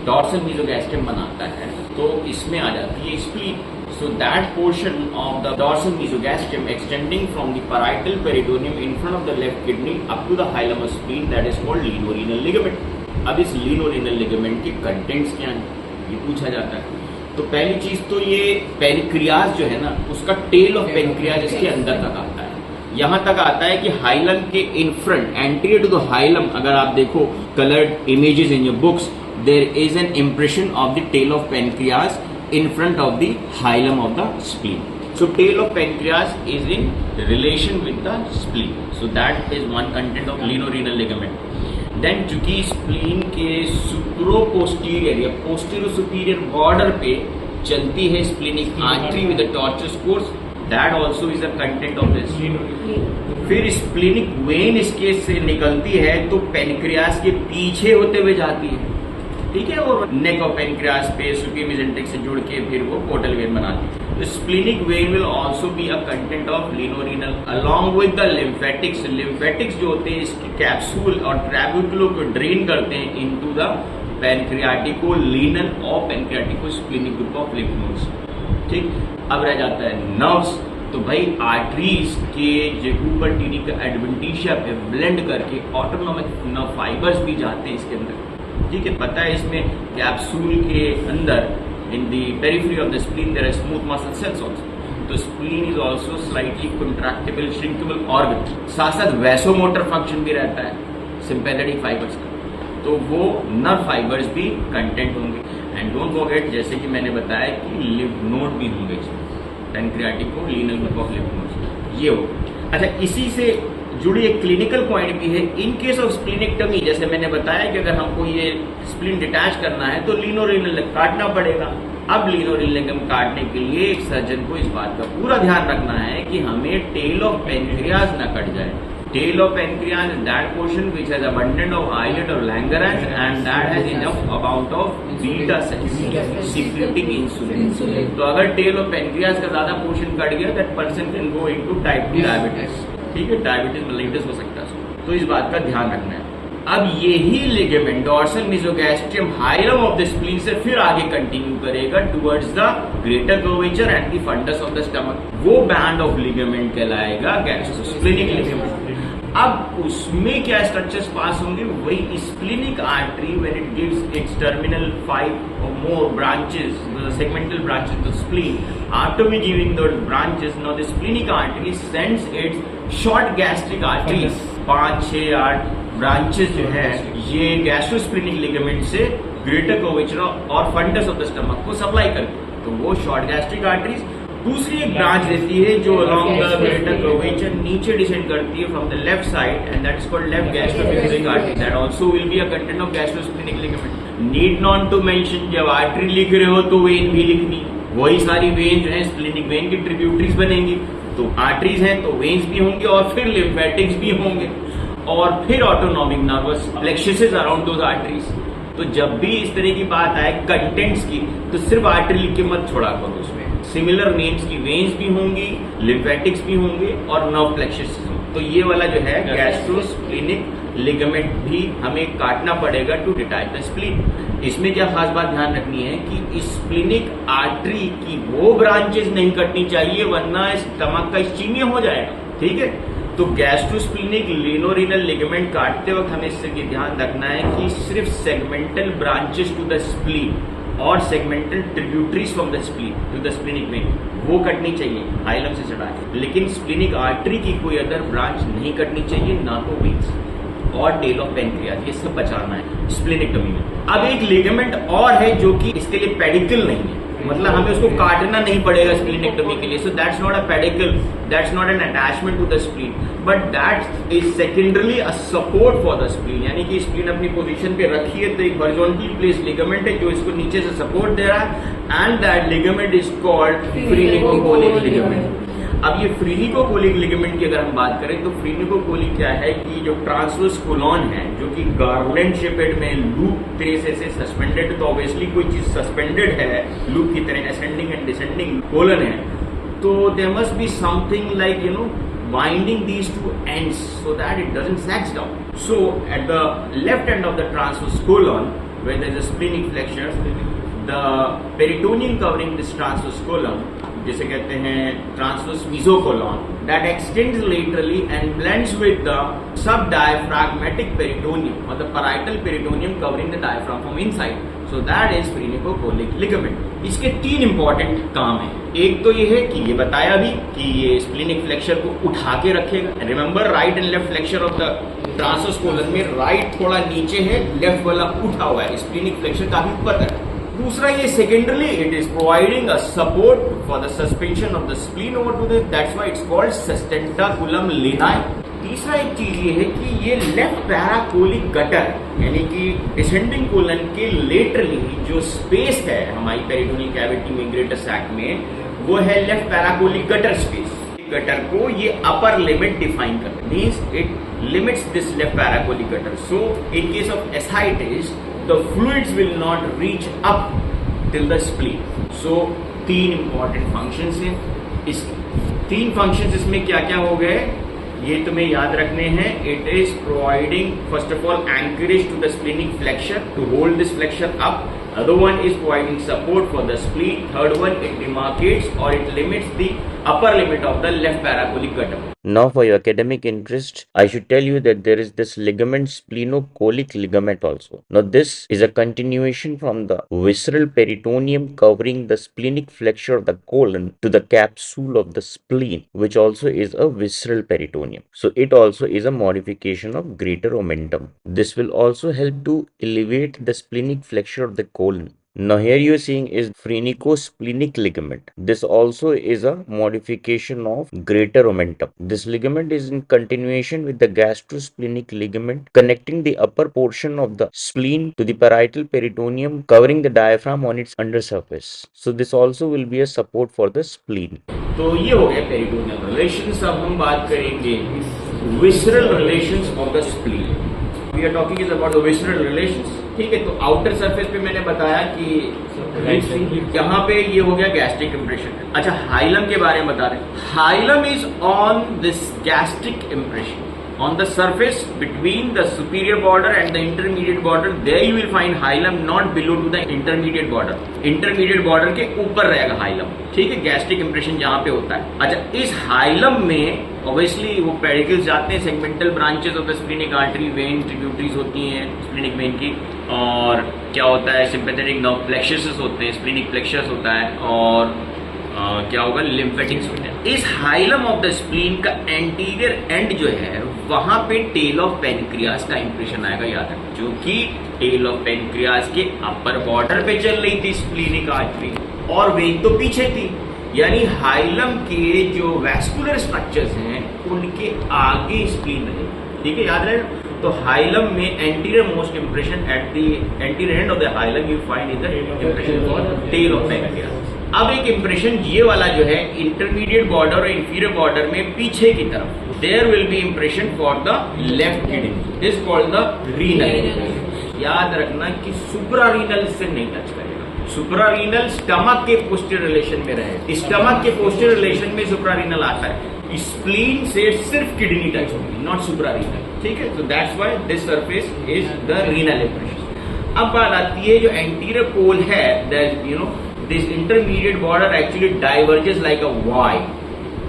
डॉर्सल मेसोगैस्ट्रियम बनाता है तो इसमें आ जाती है spleen. So that portion of the dorsal mesogastrium extending from the parietal peritoneum in front of the left kidney up to the hilum of spleen, that is called lienorenal ligament. अब इस लिनोरेनल ligament के contents क्या हैं, ये पूछा जाता है। तो पहली चीज तो ये पेनक्रियाज जो है ना, उसका टेल ऑफ पेनक्रियाज इसके अंदर तक आता है। यहां तक आता है कि हाइलम के in front, anterior to the hilum, अगर आप देखो coloured images in your books, there is an impression of the tail of pancreas in front of the hilum of the spleen. So tail of pancreas is in relation with the spleen. So that is one content of lienorenal ligament. Then चूंकि spleen के supro-posterior या posterior superior border पे चलती है splenic artery with a tortuous course, that also is a content of this. फिर splenic vein इसके से निकलती है तो pancreas के पीछे होते हुए जाती है, ठीक है, और नेक ऑफ पेनक्रियास पे सुपी मेसेंटेरिक से जुड़ के फिर वो पोर्टल वेन बनाती है। तो splenic vein will also be a content of lienorenal along with the lymphatics. Lymphatics जो होते हैं इसके कैप्सूल और ट्रैबुकुलो को ड्रेन करते हैं इनटू द पेनक्रियाटिको लीनल और pancreatico splenic group of lymph nodes. ठीक, अब रह जाता है नर्व्स। तो भाई आर्टरीज के जो ऊपर टीनी का एडवेंटिशिया पे ब्लेंड करके ऑटोनोमिक नर्व फाइबर्स भी जाते हैं इसके अंदर। ठीक है, पता है इसमें कैप्सूल के अंदर in the periphery of the spleen there are smooth muscle cells also. तो spleen is also slightly contractible shrinkable organ. साथ साथ वैसोमोटर फंक्शन भी रहता है सिंपैथेटिक फाइबर्स का, तो वो नर्व फाइबर्स भी कंटेंट होंगे। एंड डोंट फॉरगेट, जैसे कि मैंने बताया कि लिम्फ नोड भी होंगे इसमें, पेनक्रियाटिको Lionel group of lymph nodes, ये हो। अच्छा, इसी से जुड़ी एक क्लिनिकल पॉइंट भी है। इन केस ऑफ स्प्लीनेक्टमी, जैसे मैंने बताया कि अगर हमको ये स्प्लीन डिटैच करना है तो लिनोरेनल काटना पड़ेगा। अब लिनोरेनल लिगामेंट काटने के लिए एक सर्जन को इस बात का पूरा ध्यान रखना है कि हमें टेल ऑफ पेनक्रियाज ना कट जाए। Tail of pancreas is that portion which has abundance of islet और Langerhans and that has enough amount of beta cells secreting insulin. तो अगर टेल ऑफ पेनक्रियाज का ज्यादा पोर्शन कट गया, that person can go into type 2 diabetes. ठीक है, diabetes mellitus हो सकता है, तो इस बात का ध्यान रखना है। अब यही ligament dorsal mesogastrium hilum of the spleen से फिर आगे कंटिन्यू करेगा towards the greater curvature and the fundus of the stomach. वो बैंड ऑफ लिगामेंट कहलाएगा गैस्ट्रोस्प्लीनिक लिगामेंट। अब उसमें क्या स्ट्रक्चर्स पास होंगे, वही splenic artery when it gives it's terminal 5 or more branches, the segmental branches of the spleen. After we giving those branches, now the splenic artery sends its short gastric arteries, 5, 6, 8 branches जो है ये गैस्ट्रोस्प्लीनिक ligament से greater curvature और funds of the stomach को supply करती है। तो वो शॉर्ट गैस्ट्रिक आर्टरीज। दूसरी एक ब्रांच रहती है जो अलोंग द ग्रेटर कर्वेचर नीचे डिसेंड करती है from the left side, and that is called left gastrosplenic artery. That also will be a content of gastrosplenic ligament. Need not to mention, जब artery लिख रहे हो तो वेन भी लिखनी, वही सारी वेन जो है स्प्लीनिक वेन की ट्रिब्यूटरीज बनेंगी। तो आर्टरीज हैं तो वेन्स भी होंगे और फिर लिम्फेटिक्स भी होंगे और फिर autonomic nervous plexus around those arteries. तो जब भी इस तरह की बात आए कंटेंट्स की, तो सिर्फ आर्टरी लिख के मत छोड़ा करो, उसमें सिमिलर नेम्स की वेन्स भी होंगी, लिम्फेटिक्स भी होंगे और नर्व प्लेक्सस। तो ये वाला जो है गैस्ट्रोस्प्लीनिक लिगामेंट भी हमें काटना पड़ेगा टू डिटैच द स्प्लीन। इसमें क्या खास बात ध्यान रखनी है कि स्प्लीनिक आर्टरी की वो ब्रांचेस नहीं कटनी चाहिए, वरना स्टमक का इस्चीमिया हो जाएगा। ठीक है, तो गैस्ट्रोस्प्लीनिक लिनोरिनल लिगामेंट काटते वक्त हमें इससे ध्यान रखना है कि सिर्फ segmental branches to the spleen और segmental tributaries from the spleen to the splenic vein वो कटनी चाहिए हाइलम से चढ़ा के, लेकिन स्प्लीनिक आर्टरी की कोई अदर ब्रांच नहीं कटनी चाहिए, ना तो वेन्स और टेल ऑफ पेनक्रियाज, ये सब बचाना है स्प्लीनेक्टोमी में। अब एक लिगामेंट और है जो कि इसके लिए पेडिकल नहीं है, मतलब हमें उसको काटना नहीं पड़ेगा स्प्लीनेक्टोमी के लिए। So that's not a pedicle, that's not an attachment to the spleen, but that is secondarily a support for the spleen. यानी कि स्प्लीन अपनी पोजीशन पे रखी है तो एक हॉरिजॉन्टली प्लेस लिगामेंट है जो इसको नीचे से सपोर्ट दे रहा है, and that ligament is called phrenicocolic ligament. अब ये फ्रीनिकोकोलिक लिगामेंट की अगर हम बात करें तो फ्रीनिकोकोलिक क्या है कि जो ट्रांसवर्स कोलॉन है जो कि गार्लैंड शेपेड में लूप तरह से सस्पेंडेड, तो ऑब्वियसली कोई चीज सस्पेंडेड है लूप की तरह, असेंडिंग एंड डिसेंडिंग कोलन है, तो there must be something like binding these two ends so that it doesn't sag down. So at the left end of the transverse colon where there is a splenic flexure, the peritoneum covering this transverse colon, जिसे कहते हैं transverse मेसोकोलॉन, that extends laterally and blends with the subdiaphragmatic peritoneum or the parietal peritoneum covering the diaphragm from inside. So that is phrenicocolic ligament. इसके तीन important काम हैं। एक तो ये है कि ये बताया भी कि ये स्प्लीनिक फ्लेक्चर को उठा के रखेगा। Remember right and left flexure of the transverse colon में राइट थोड़ा नीचे है, लेफ्ट वाला उठा हुआ है, स्प्लीनिक फ्लेक्चर काफी ऊपर है। दूसरा ये secondarily it is providing a support for the suspension of the spleen over to this, that's why it's called sustentaculum lienis. तीसरा एक चीज ये है कि ये लेफ्ट पैराकोलिक गटर यानी कि डिसेंडिंग कोलन के लेटरली जो स्पेस है हमारी पेरिटोनियल कैविटी में ग्रेटर सैक में, वो है left paracolic gutter space. Gutter को ये अपर लिमिट डिफाइन करता है, means it limits this left paracolic gutter. So in case of ascites the fluids will not reach up till the spleen. So तीन important functions हैं। इस तीन functions इसमें क्या क्या हो गए ये तुम्हें याद रखने हैं। It is providing first of all anchorage to the splenic flexure to hold this flexure up. Other one is providing support for the spleen. Third one, it demarcates or it limits the upper limit of the left paracolic gutter. Now for your academic interest, I should tell you that there is this ligament splenocolic ligament also. Now this is a continuation from the visceral peritoneum covering the splenic flexure of the colon to the capsule of the spleen, which also is a visceral peritoneum. So it also is a modification of greater omentum. This will also help to elevate the splenic flexure of the colon. Now here you are seeing is phrenicosplenic ligament. This also is a modification of greater omentum. This ligament is in continuation with the gastrosplenic ligament connecting the upper portion of the spleen to the parietal peritoneum covering the diaphragm on its undersurface. So this also will be a support for the spleen. तो ये हो गया peritoneal relations. अब हम बात करेंगे visceral relations of the spleen. We are talking is about the visceral relations. ठीक है, तो आउटर सरफेस पे मैंने बताया कि यहाँ पे ये हो गया गैस्ट्रिक इंप्रेशन। अच्छा, हाइलम के बारे में बता रहे। Hilum is on this gastric impression on the surface between the superior border and the intermediate border. There you will find hilum, not below to the intermediate border. Intermediate border के ऊपर रहेगा hilum. ठीक है, gastric impression जहाँ पे होता है। अच्छा, इस हाइलम में ऑब्वियसली वो पेडिकल्स जाते हैं, segmental branches of the splenic artery, when, tributaries होती हैं स्प्लीनिक वेन की, और क्या होता है सिंपैथेटिक नर्व प्लेक्सस होते हैं, स्प्लीनिक प्लेक्सस होता है, और क्या होगा लिम्फेटिक्स होते हैं। इस हाइलम ऑफ द स्प्लीन का एंटीरियर एंड जो है वहां पे टेल ऑफ पेनक्रियास का इंप्रेशन आएगा, याद रखना, जो कि टेल ऑफ पेनक्रियास के अपर बॉर्डर पे चल रही थी स्प्लीनिक आर्टरी, और वेन तो पीछे थी। यानी हाइलम के जो वैस्कुलर स्ट्रक्चर्स हैं उनके आगे स्प्लीन रहेगी। ठीक है, याद रहे। तो हाइलम में anterior most impression at the anterior end of the hilum you find is the impression for tail of pancreas. अब एक इंप्रेशन ये वाला जो है इंटरमीडिएट बॉर्डर और इंफीरियर बॉर्डर में पीछे की तरफ, there will be impression for the left kidney, is called the renal. याद रखना कि सुप्रारीनल से नहीं टच करेगा। सुप्रारीनल स्टमक के पोस्टीरियर रिलेशन में रहे, स्टमक के पोस्टीरियर रिलेशन में सुप्रारीनल आता है। स्प्लीन से सिर्फ किडनी टच होगी, नॉट सुप्रारीनल। ठीक है, so that's why this surface is the renal impression. अब बात आती है जो anterior pole है, that you know this intermediate border actually diverges like a Y.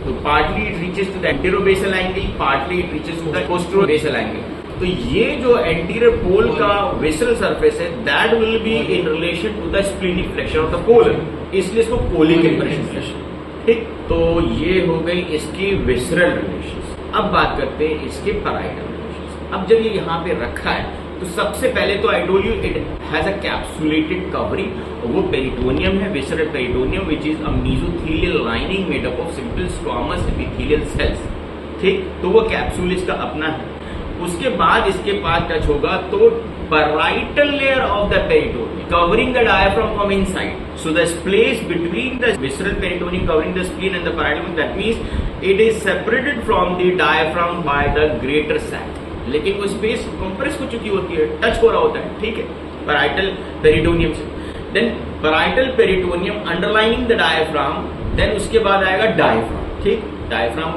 So partly it reaches to the anterobasal angle, partly it reaches to the posterobasal angle. तो ये जो anterior pole का visceral surface है, that will be in relation to the splenic flexion of the colon. इसलिए इसको colic impression कहते हैं. ठीक, तो ये हो गई इसकी visceral relations. अब बात करते हैं इसके parietal relations. अब जब ये यहाँ पे रखा है तो सबसे पहले तो I told you it has a capsulated covering, वो पेरिटोनियम है, visceral peritoneum which is a mesothelial lining made up of simple squamous epithelial cells. ठीक, तो वो कैप्सूल इसका अपना है. उसके बाद इसके पास टच होगा तो parietal layer of the peritoneum covering the diaphragm from inside. So the space between the visceral peritoneum covering the spleen and the parietal, that means it is separated from the diaphragm by the greater sac. लेकिन वो space compress हो चुकी होती है, touch हो रहा होता है. ठीक है, पैराइटल पेरिटोनियम से. Then parietal peritoneum underlining the diaphragm, then उसके बाद आएगा डायफ्राम. ठीक, डायफ्राम.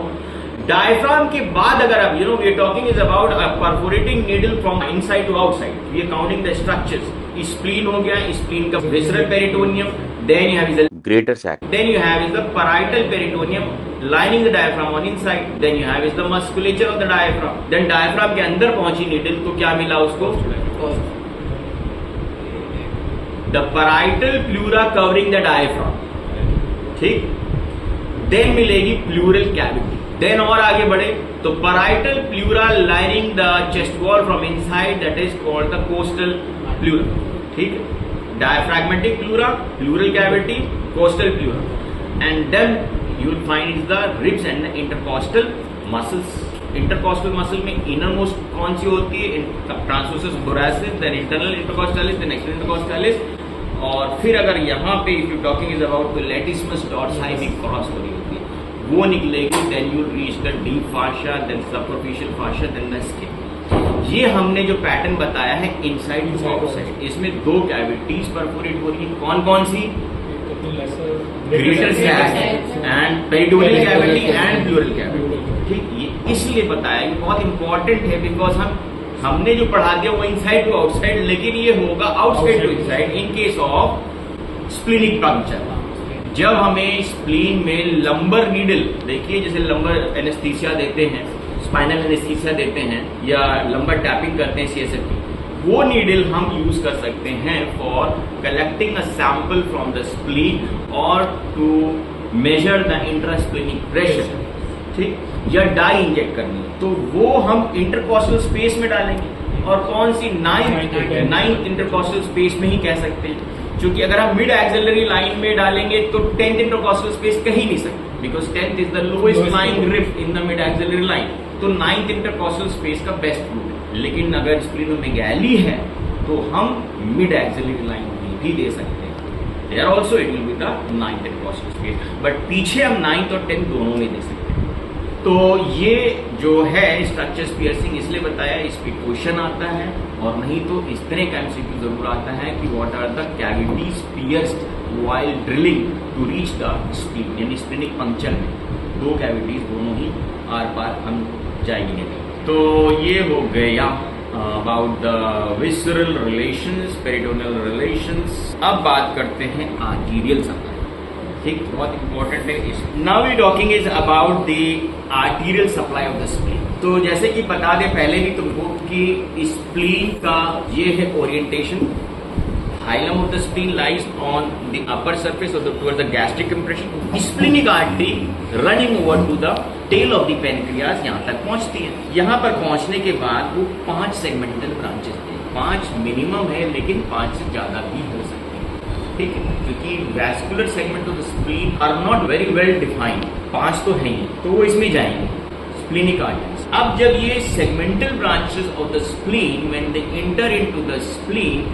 डायफ्राम के बाद अगर आप you know we are talking is about a perforating needle from inside to outside. We are counting the structures. Spleen हो गया, स्प्लीन का visceral peritoneum, then you have greater sac. Then you have is the parietal peritoneum lining the diaphragm on inside. Then you have is the musculature of the diaphragm. Then diaphragm के अंदर पहुंची needle तो क्या मिला उसको? The parietal pleura covering the diaphragm. ठीक? Then मिलेगी pleural cavity. Then और आगे बढ़े तो parietal pleura lining the chest wall from inside, that is called the costal pleura. ठीक है? Diaphragmatic pleura, pleural cavity, costal pleura, and then you will find is the ribs and the intercostal muscles. Intercostal muscle में innermost कौन सी होती है? Transversus thoracic, then internal intercostalis, then external intercostalis, और फिर अगर यहाँ पे if you talking is about the latissimus dorsi भी क्रॉस हो रही होती है, वो निकलेगी. then you reach the deep fascia, then superficial fascia, then the skin. ये हमने जो पैटर्न बताया है इनसाइड टू आउटसाइड, इसमें दो कैविटीज परफोरेट हो रही है. कौन कौन सी? Greater sac and peritoneal cavity and pleural cavity. ठीक, ये इसलिए बताया, ये बहुत इंपॉर्टेंट है बिकॉज हमने जो पढ़ा दिया वो इनसाइड टू आउटसाइड, लेकिन ये होगा outside to inside in case of splenic puncture. जब हमें स्प्लीन में लंबर नीडल, देखिए जैसे लंबर एनेस्थीसिया देते हैं, स्पाइनल एनेस्थीसिया देते हैं या लंबर टैपिंग करते हैं सीएसएफ की, वो नीडल हम यूज कर सकते हैं for collecting a sample from the spleen और टू मेजर द इंट्रास्प्लेनिक प्रेशर. ठीक, या डाई इंजेक्ट करनी है तो वो हम इंटरकॉस्टल स्पेस में डालेंगे. और कौन सी? नाइन्थ इंटरकॉस्टल स्पेस में ही कह सकते हैं, क्योंकि अगर हम मिड एक्सिलरी लाइन में डालेंगे तो 10th इंटरकॉस्टल स्पेस कहीं नहीं सकते, because 10th is the lowest lying rib in the mid axillary line. तो 9th इंटरकॉस्टल स्पेस का बेस्ट रूट है. लेकिन अगर स्प्लीनोमेगाली है तो हम मिड एक्सिलरी लाइन में भी दे सकते हैं. There also it will be the 9th intercostal space, but पीछे हम 9th और 10th दोनों में दे सकते हैं. तो ये जो है स्ट्रक्चर्स पियर्सिंग इसलिए बताया, इस पे क्वेश्चन आता है, और नहीं तो इस तरह का एमसीक्यू जरूर आता है कि what are the cavities pierced while drilling to reach the spleen. यानी स्प्लीनिक पंक्चर में दो कैविटीज दोनों ही आर पार हम जाएंगे. तो ये हो गया about the visceral relations, peritoneal relations. अब बात करते हैं आर्टीरियल सप्लाई. ठीक, बहुत इंपॉर्टेंट है. Now we talking is about the arterial supply of the spleen. तो जैसे कि बता दें पहले भी तुमको कि स्प्लीन का ये है orientation. Hilum of the spleen lies on the upper surface of the towards the gastric compression. Splenic artery running over to the tail of the pancreas यहाँ तक पहुँचती है. यहाँ पर पहुँचने के बाद वो 5 सेगमेंटल ब्रांचेस हैं. 5 मिनिमम है, लेकिन 5 से ज़्यादा भी हो सकती है. ठीक है, क्योंकि vascular segment of the spleen are not very well defined. 5 तो है ही, तो वो इसमें जाएंगे स्प्लीनिक आर्टरीज. अब जब ये segmental branches of the spleen when they enter into the spleen,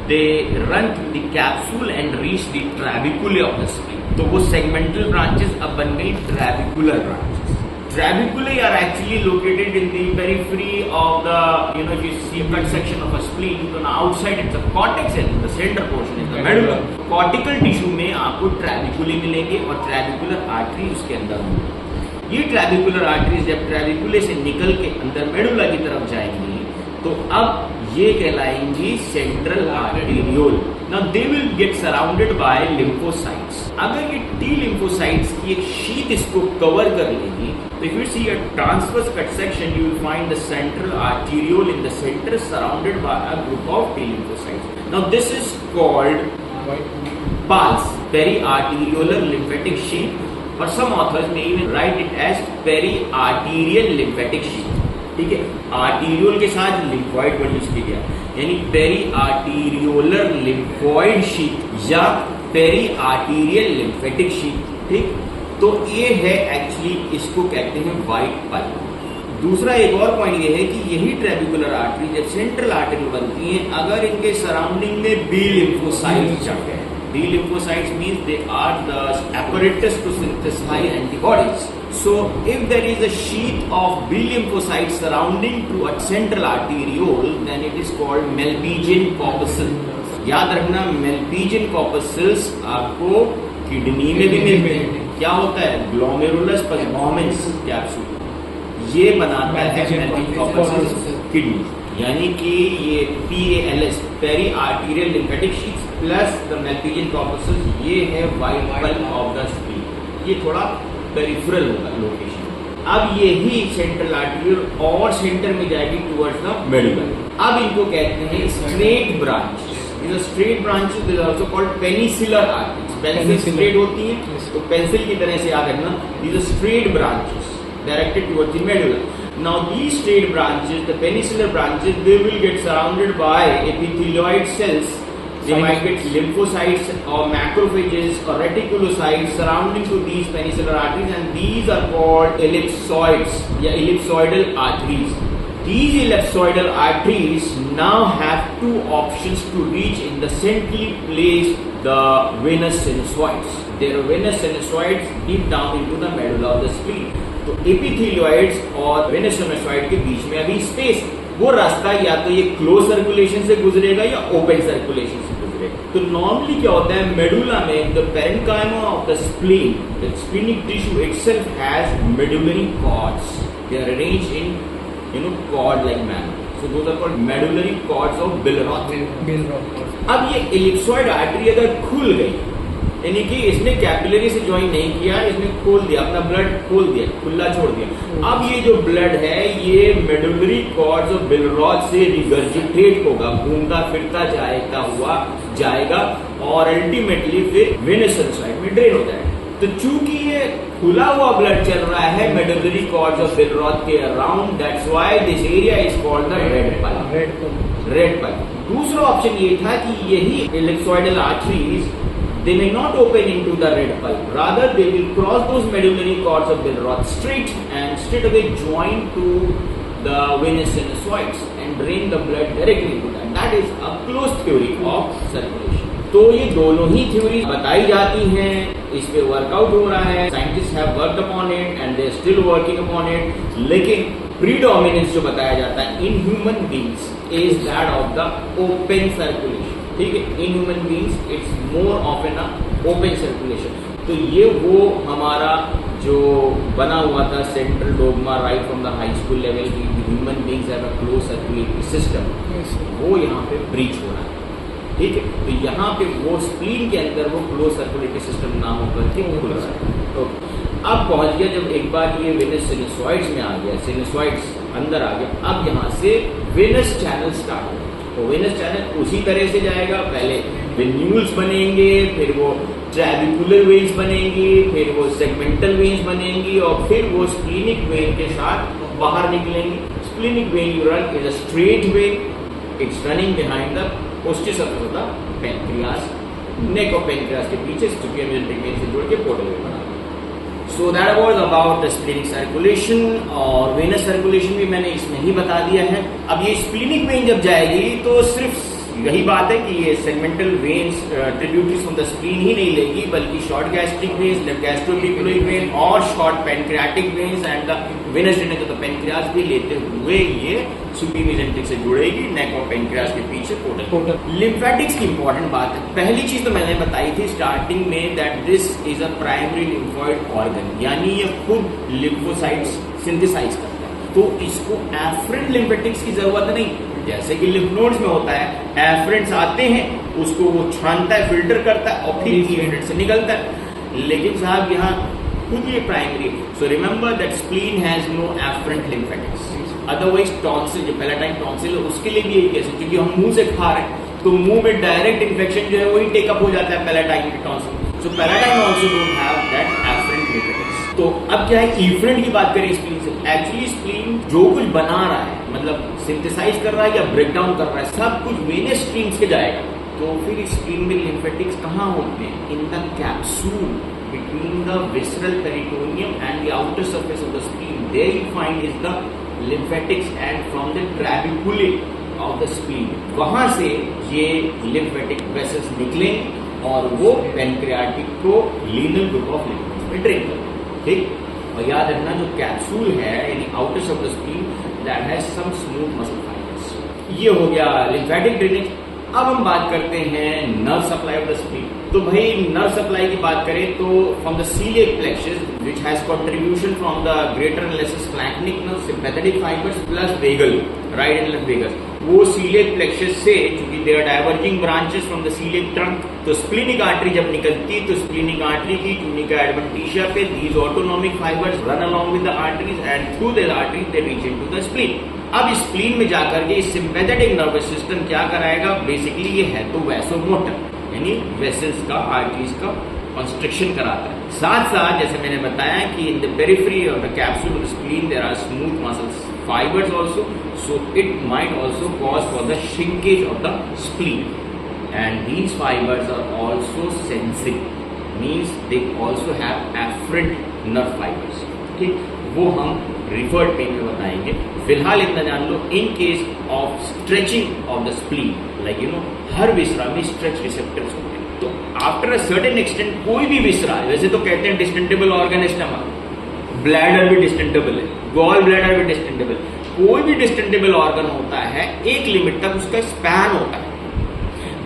they run through the capsule and reach the trabeculae of the spleen. तो वो segmental branches अब बन गई trabecular branches. Trabeculae are actually located in the periphery of the, if you see cut section of a spleen, तो outside it's a cortex and the center portion is the medulla. Cortical tissue में आपको trabeculae मिलेंगे और trabecular artery उसके अंदर होंगे. ये ट्रैबिकुलर arteries जब ट्रैबिकुले से निकल के अंदर मेडुला की तरफ जाएंगी तो अब ये कहलाएंगी central arteriole. Now they will get surrounded by lymphocytes. अगर ये टी लिम्फोसाइट्स की एक शीट इसको कवर कर लेगी तो if you see a transverse cut section you will find the central arteriole in the centre surrounded by a group of T lymphocytes. Now this is called PALS, periarteriolar lymphatic sheath, or some authors may even write it as periarterial lymphatic sheath। ठीक है, arteriole के साथ lymphoid word use किया गया, यानी पेरीआर्टीरियोलर lymphoid sheath या पेरीआर्टीरियल lymphatic sheath. ठीक, तो ये है एक्चुअली, इसको कहते हैं व्हाइट पल्प। दूसरा एक और पॉइंट ये है कि यही ट्रेबिकुलर आर्टरी जब सेंट्रल आर्टरी बनती है, अगर इनके सराउंडिंग में बी लिम्फोसाइट्स जम गए, B lymphocytes means they are the apparatus to synthesize antibodies. So if there is a sheath of B lymphocytes surrounding to a central arteriole, then it is called Malpighian corpuscle। याद रखना, Malpighian corpuscles आपको kidney में भी मिलते हैं। क्या होता है? ग्लोमेरुलस पल्मोनेंस कैप्सूल ये बनाता है Malpighian corpuscles किडनी, यानी कि ये PALS periarterial lymphatic sheath plus the Malpighian corpuscles, ये है white pulp of the spleen. ये थोड़ा पेरिफेरल होगा लोकेशन। अब यही सेंट्रल आर्टेरियल और सेंटर में जाएगी टुवर्ड्स द मेडुला। अब इनको कहते हैं स्ट्रेट ब्रांचेस। ये straight branches is also called penicillar arteries. Pencil straight होती है तो पेंसिल की तरह से याद रखना, these are straight branches directed towards the medulla। Now these straight branches, the penicillar branches, they will get surrounded by epithelioid cells। They might get lymphocytes or macrophages or reticulocytes surrounding to these penicillar arteries, and these are called ellipsoids या ellipsoidal arteries। These ellipsoidal arteries now have two options to reach in the centrally placed the venous sinusoids। There are venous sinusoids deep down into the medulla of the spleen। तो एपिथेलियोइड्स और Venus सिनुसॉइड के बीच में अभी space, वो रास्ता या तो ये क्लोज सर्कुलेशन से गुजरेगा या ओपन सर्कुलेशन से गुजरेगा। तो नॉर्मली क्या होता है, मेडुला में the parenchyma of the spleen, the splenic tissue itself has medullary cords. They are arranged in cord like manner. So those are called medullary cords of Billroth. अब ये ellipsoid artery अगर खुल गई, यानी कि इसने कैपिलरी से ज्वाइन नहीं किया, इसने खोल दिया, अपना ब्लड खोल दिया, खुला छोड़ दिया। अब ये जो ब्लड है ये मेडुलरी कॉर्ड्स ऑफ बिलरॉथ से रिगर्जिटेट होगा, घूमता फिरता जाएगा और अल्टीमेटली फिर वेनस सिनुसॉइड में ड्रेन हो जाएगा। तो चूंकि ये खुला हुआ ब्लड चल रहा है मेडुलरी कॉर्ड्स ऑफ बिलरॉथ के around, that's why this area is called the red pulp. दूसरा ऑप्शन ये था कि यही एलिप्सॉइडल arteries, they may not open into the red pulp, rather they will cross those medullary cords of Billroth straight and straight away join to the venous sinusoids and drain the blood directly into that। That is a closed theory of circulation। तो ये दोनों ही theory बताई जाती हैं, इस पे workout हो रहा है, scientist have worked upon it and they still working upon it. लेकिन प्रीडोमिनेंस जो बताया जाता है in human beings is that of the open circulation. ठीक है, in human beings it's more of an open circulation. तो ये वो हमारा जो बना हुआ था central dogma right from the high school level की human beings have a close circulatory system, वो यहाँ पे ब्रीच हो रहा है। ठीक है, तो यहाँ पे वो स्प्लीन के अंदर वो क्लोज सर्कुलेटरी सिस्टम ना होकर के खुल रहा है। तो अब पहुंच गया, जब एक बार ये वेनस सिनुसॉइड्स में आ गया, सिनुसॉइड्स अंदर आ गया, अब यहाँ से वेनस चैनल स्टार्ट हो। तो वेनस चैनल उसी तरह से जाएगा, पहले वेन्यूल्स बनेंगे, फिर वो ट्रैबिकुलर वेन्स बनेंगी, फिर वो सेगमेंटल वेन्स बनेंगी और फिर वो स्प्लीनिक वेन के साथ बाहर निकलेंगी। Splenic vein you run is a straight vein, it's running behind the posterior of the pancreas, neck of pancreas के पीछे स्टिपियम मेजेंटिक वेन से जोड़ के पोर्टल वेन बना। So that was about the splenic circulation, और वेनस सर्कुलेशन भी मैंने इसमें ही बता दिया है। अब ये स्प्लीनिक वेन जब जाएगी तो सिर्फ यही बात है कि ये segmental veins tributaries from the spleen ही नहीं लेगी, बल्कि short gastric veins, left gastroepiploic vein और short pancreatic veins and the venous drainage of the pancreas भी लेते हुए ये सुपीरियर मेसेंटेरिक से जुड़ेगी नेक और पैनक्रियाज के पीछे पोर्टल। लिम्फेटिक्स की इंपॉर्टेंट बात है, पहली चीज तो मैंने बताई थी स्टार्टिंग में that this is a primary lymphoid organ, यानी ये खुद लिम्फोसाइट्स सिंथेसाइज करता है, तो इसको एफरेंट लिम्फेटिक्स की जरूरत नहीं। जैसे कि लिम्फ नोड्स में होता है, एफरेंट्स आते हैं, उसको वो छानता है, फिल्टर करता है और फिर इफरेंट से निकलता है। लेकिन साहब यहाँ खुद ये primary, so remember that spleen has no efferent lymphatics. Otherwise tonsil, जो पैलेटाइन टॉन्सिल है उसके लिए भी यही केस है, क्योंकि हम मुंह से खा रहे हैं तो मुंह में डायरेक्ट इन्फेक्शन जो है वही टेकअप हो जाता है पैलेटाइन के tonsil. So palatine also don't have that efferent lymphatics. तो अब क्या है, इफरेंट की बात करें स्प्लीन से, एक्चुअली स्प्लीन जो कुछ बना रहा है, मतलब सिंथेसाइज कर रहा है या ब्रेक डाउन कर रहा है, सब कुछ वेनस स्ट्रीम्स के जाएगा। तो फिर स्प्लीन में लिम्फेटिक्स कहाँ होते हैं? In the capsule between the visceral peritoneum and the outer surface of the spleen, there you find is the lymphatics and from the trabeculae of the spleen, वहां से ये लिम्फेटिक वेसल्स निकले और वो पैनक्रियाटिक को लीनल ग्रुप ऑफ लिम्फोसाइट्स में drain करें। ठीक, और याद रखना जो कैप्सूल है यानी outer of the spleen that has some smooth muscle fibres. ये हो गया लिम्फेटिक ड्रेनेज। अब हम बात करते हैं nerve supply of the spleen. तो भाई नर्व सप्लाई की बात करें तो from the coeliac plexus which has contribution from the greater and lesser splanchnic nerve, sympathetic fibres plus vagal, right and left vagus, वो सीलिएक प्लेक्सस से, क्योंकि they are diverging branches from the coeliac trunk, तो splenic artery जब निकलती तो splenic artery की tunica adventitia पे these autonomic fibres run along with the arteries and through the arteries they reach into the spleen. अब spleen में जाकर के सिंपैथेटिक नर्वस सिस्टम क्या कराएगा? बेसिकली ये है तो वैसोमोटर, यानी वेसल्स का, आर्टरीज का कंस्ट्रक्शन कराता है। साथ साथ जैसे मैंने बताया कि in the periphery of the capsule of the spleen there are smooth muscles fibers also, so it might also cause for the shrinkage of the spleen, and these fibers are also sensitive, means they also have afferent nerve fibers. ठीक, वो हम referred pen में बताएंगे। फिलहाल इतना जान लो, in case of stretching of the spleen, like you know, हर विसरा में स्ट्रेच रिसेप्टर्स होते हैं, तो आफ्टर अ सर्टेन एक्सटेंट कोई भी विसरा, वैसे तो कहते हैं डिस्टेंटेबल ऑर्गन है स्टमक, ब्लैडर भी डिस्टेंटेबल है, गॉल ब्लैडर भी डिस्टेंटेबल, कोई भी डिस्टेंटेबल ऑर्गन होता है एक लिमिट तक उसका स्पैन होता है।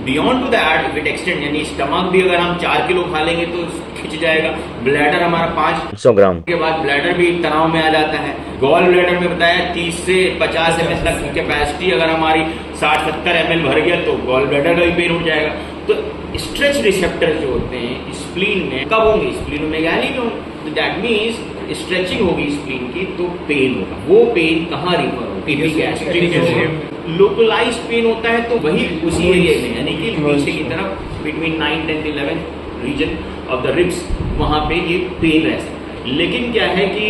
Beyond to that if it extend, यानी स्टमक भी अगर हम 4 किलो खा लेंगे तो खिंच जाएगा, ब्लैडर हमारा 500 ग्राम के बाद ब्लैडर भी तनाव में आ जाता है। गॉल ब्लैडर में बताया 30 से 50 ml तक की कैपेसिटी, अगर हमारी 60-70 ml भर गया तो गॉल ब्लैडर का भी पेन हो जाएगा। तो स्ट्रेच रिसेप्टर जो होते हैं स्प्लीन में कब होंगे? स्प्लीनोमेगाली में होंगे। तो दैट मीन्स स्ट्रेचिंग होगी स्प्लीन की तो पेन होगा। वो पेन कहाँ रिफर होगी? एपिगैस्ट्रिक लोकलाइज पेन होता है तो वही उसी एरिया में, यानी कि पीछे की तरफ between 9, 10, 11 region of the ribs, वहां पे ये पेन रह सकता है। लेकिन क्या है कि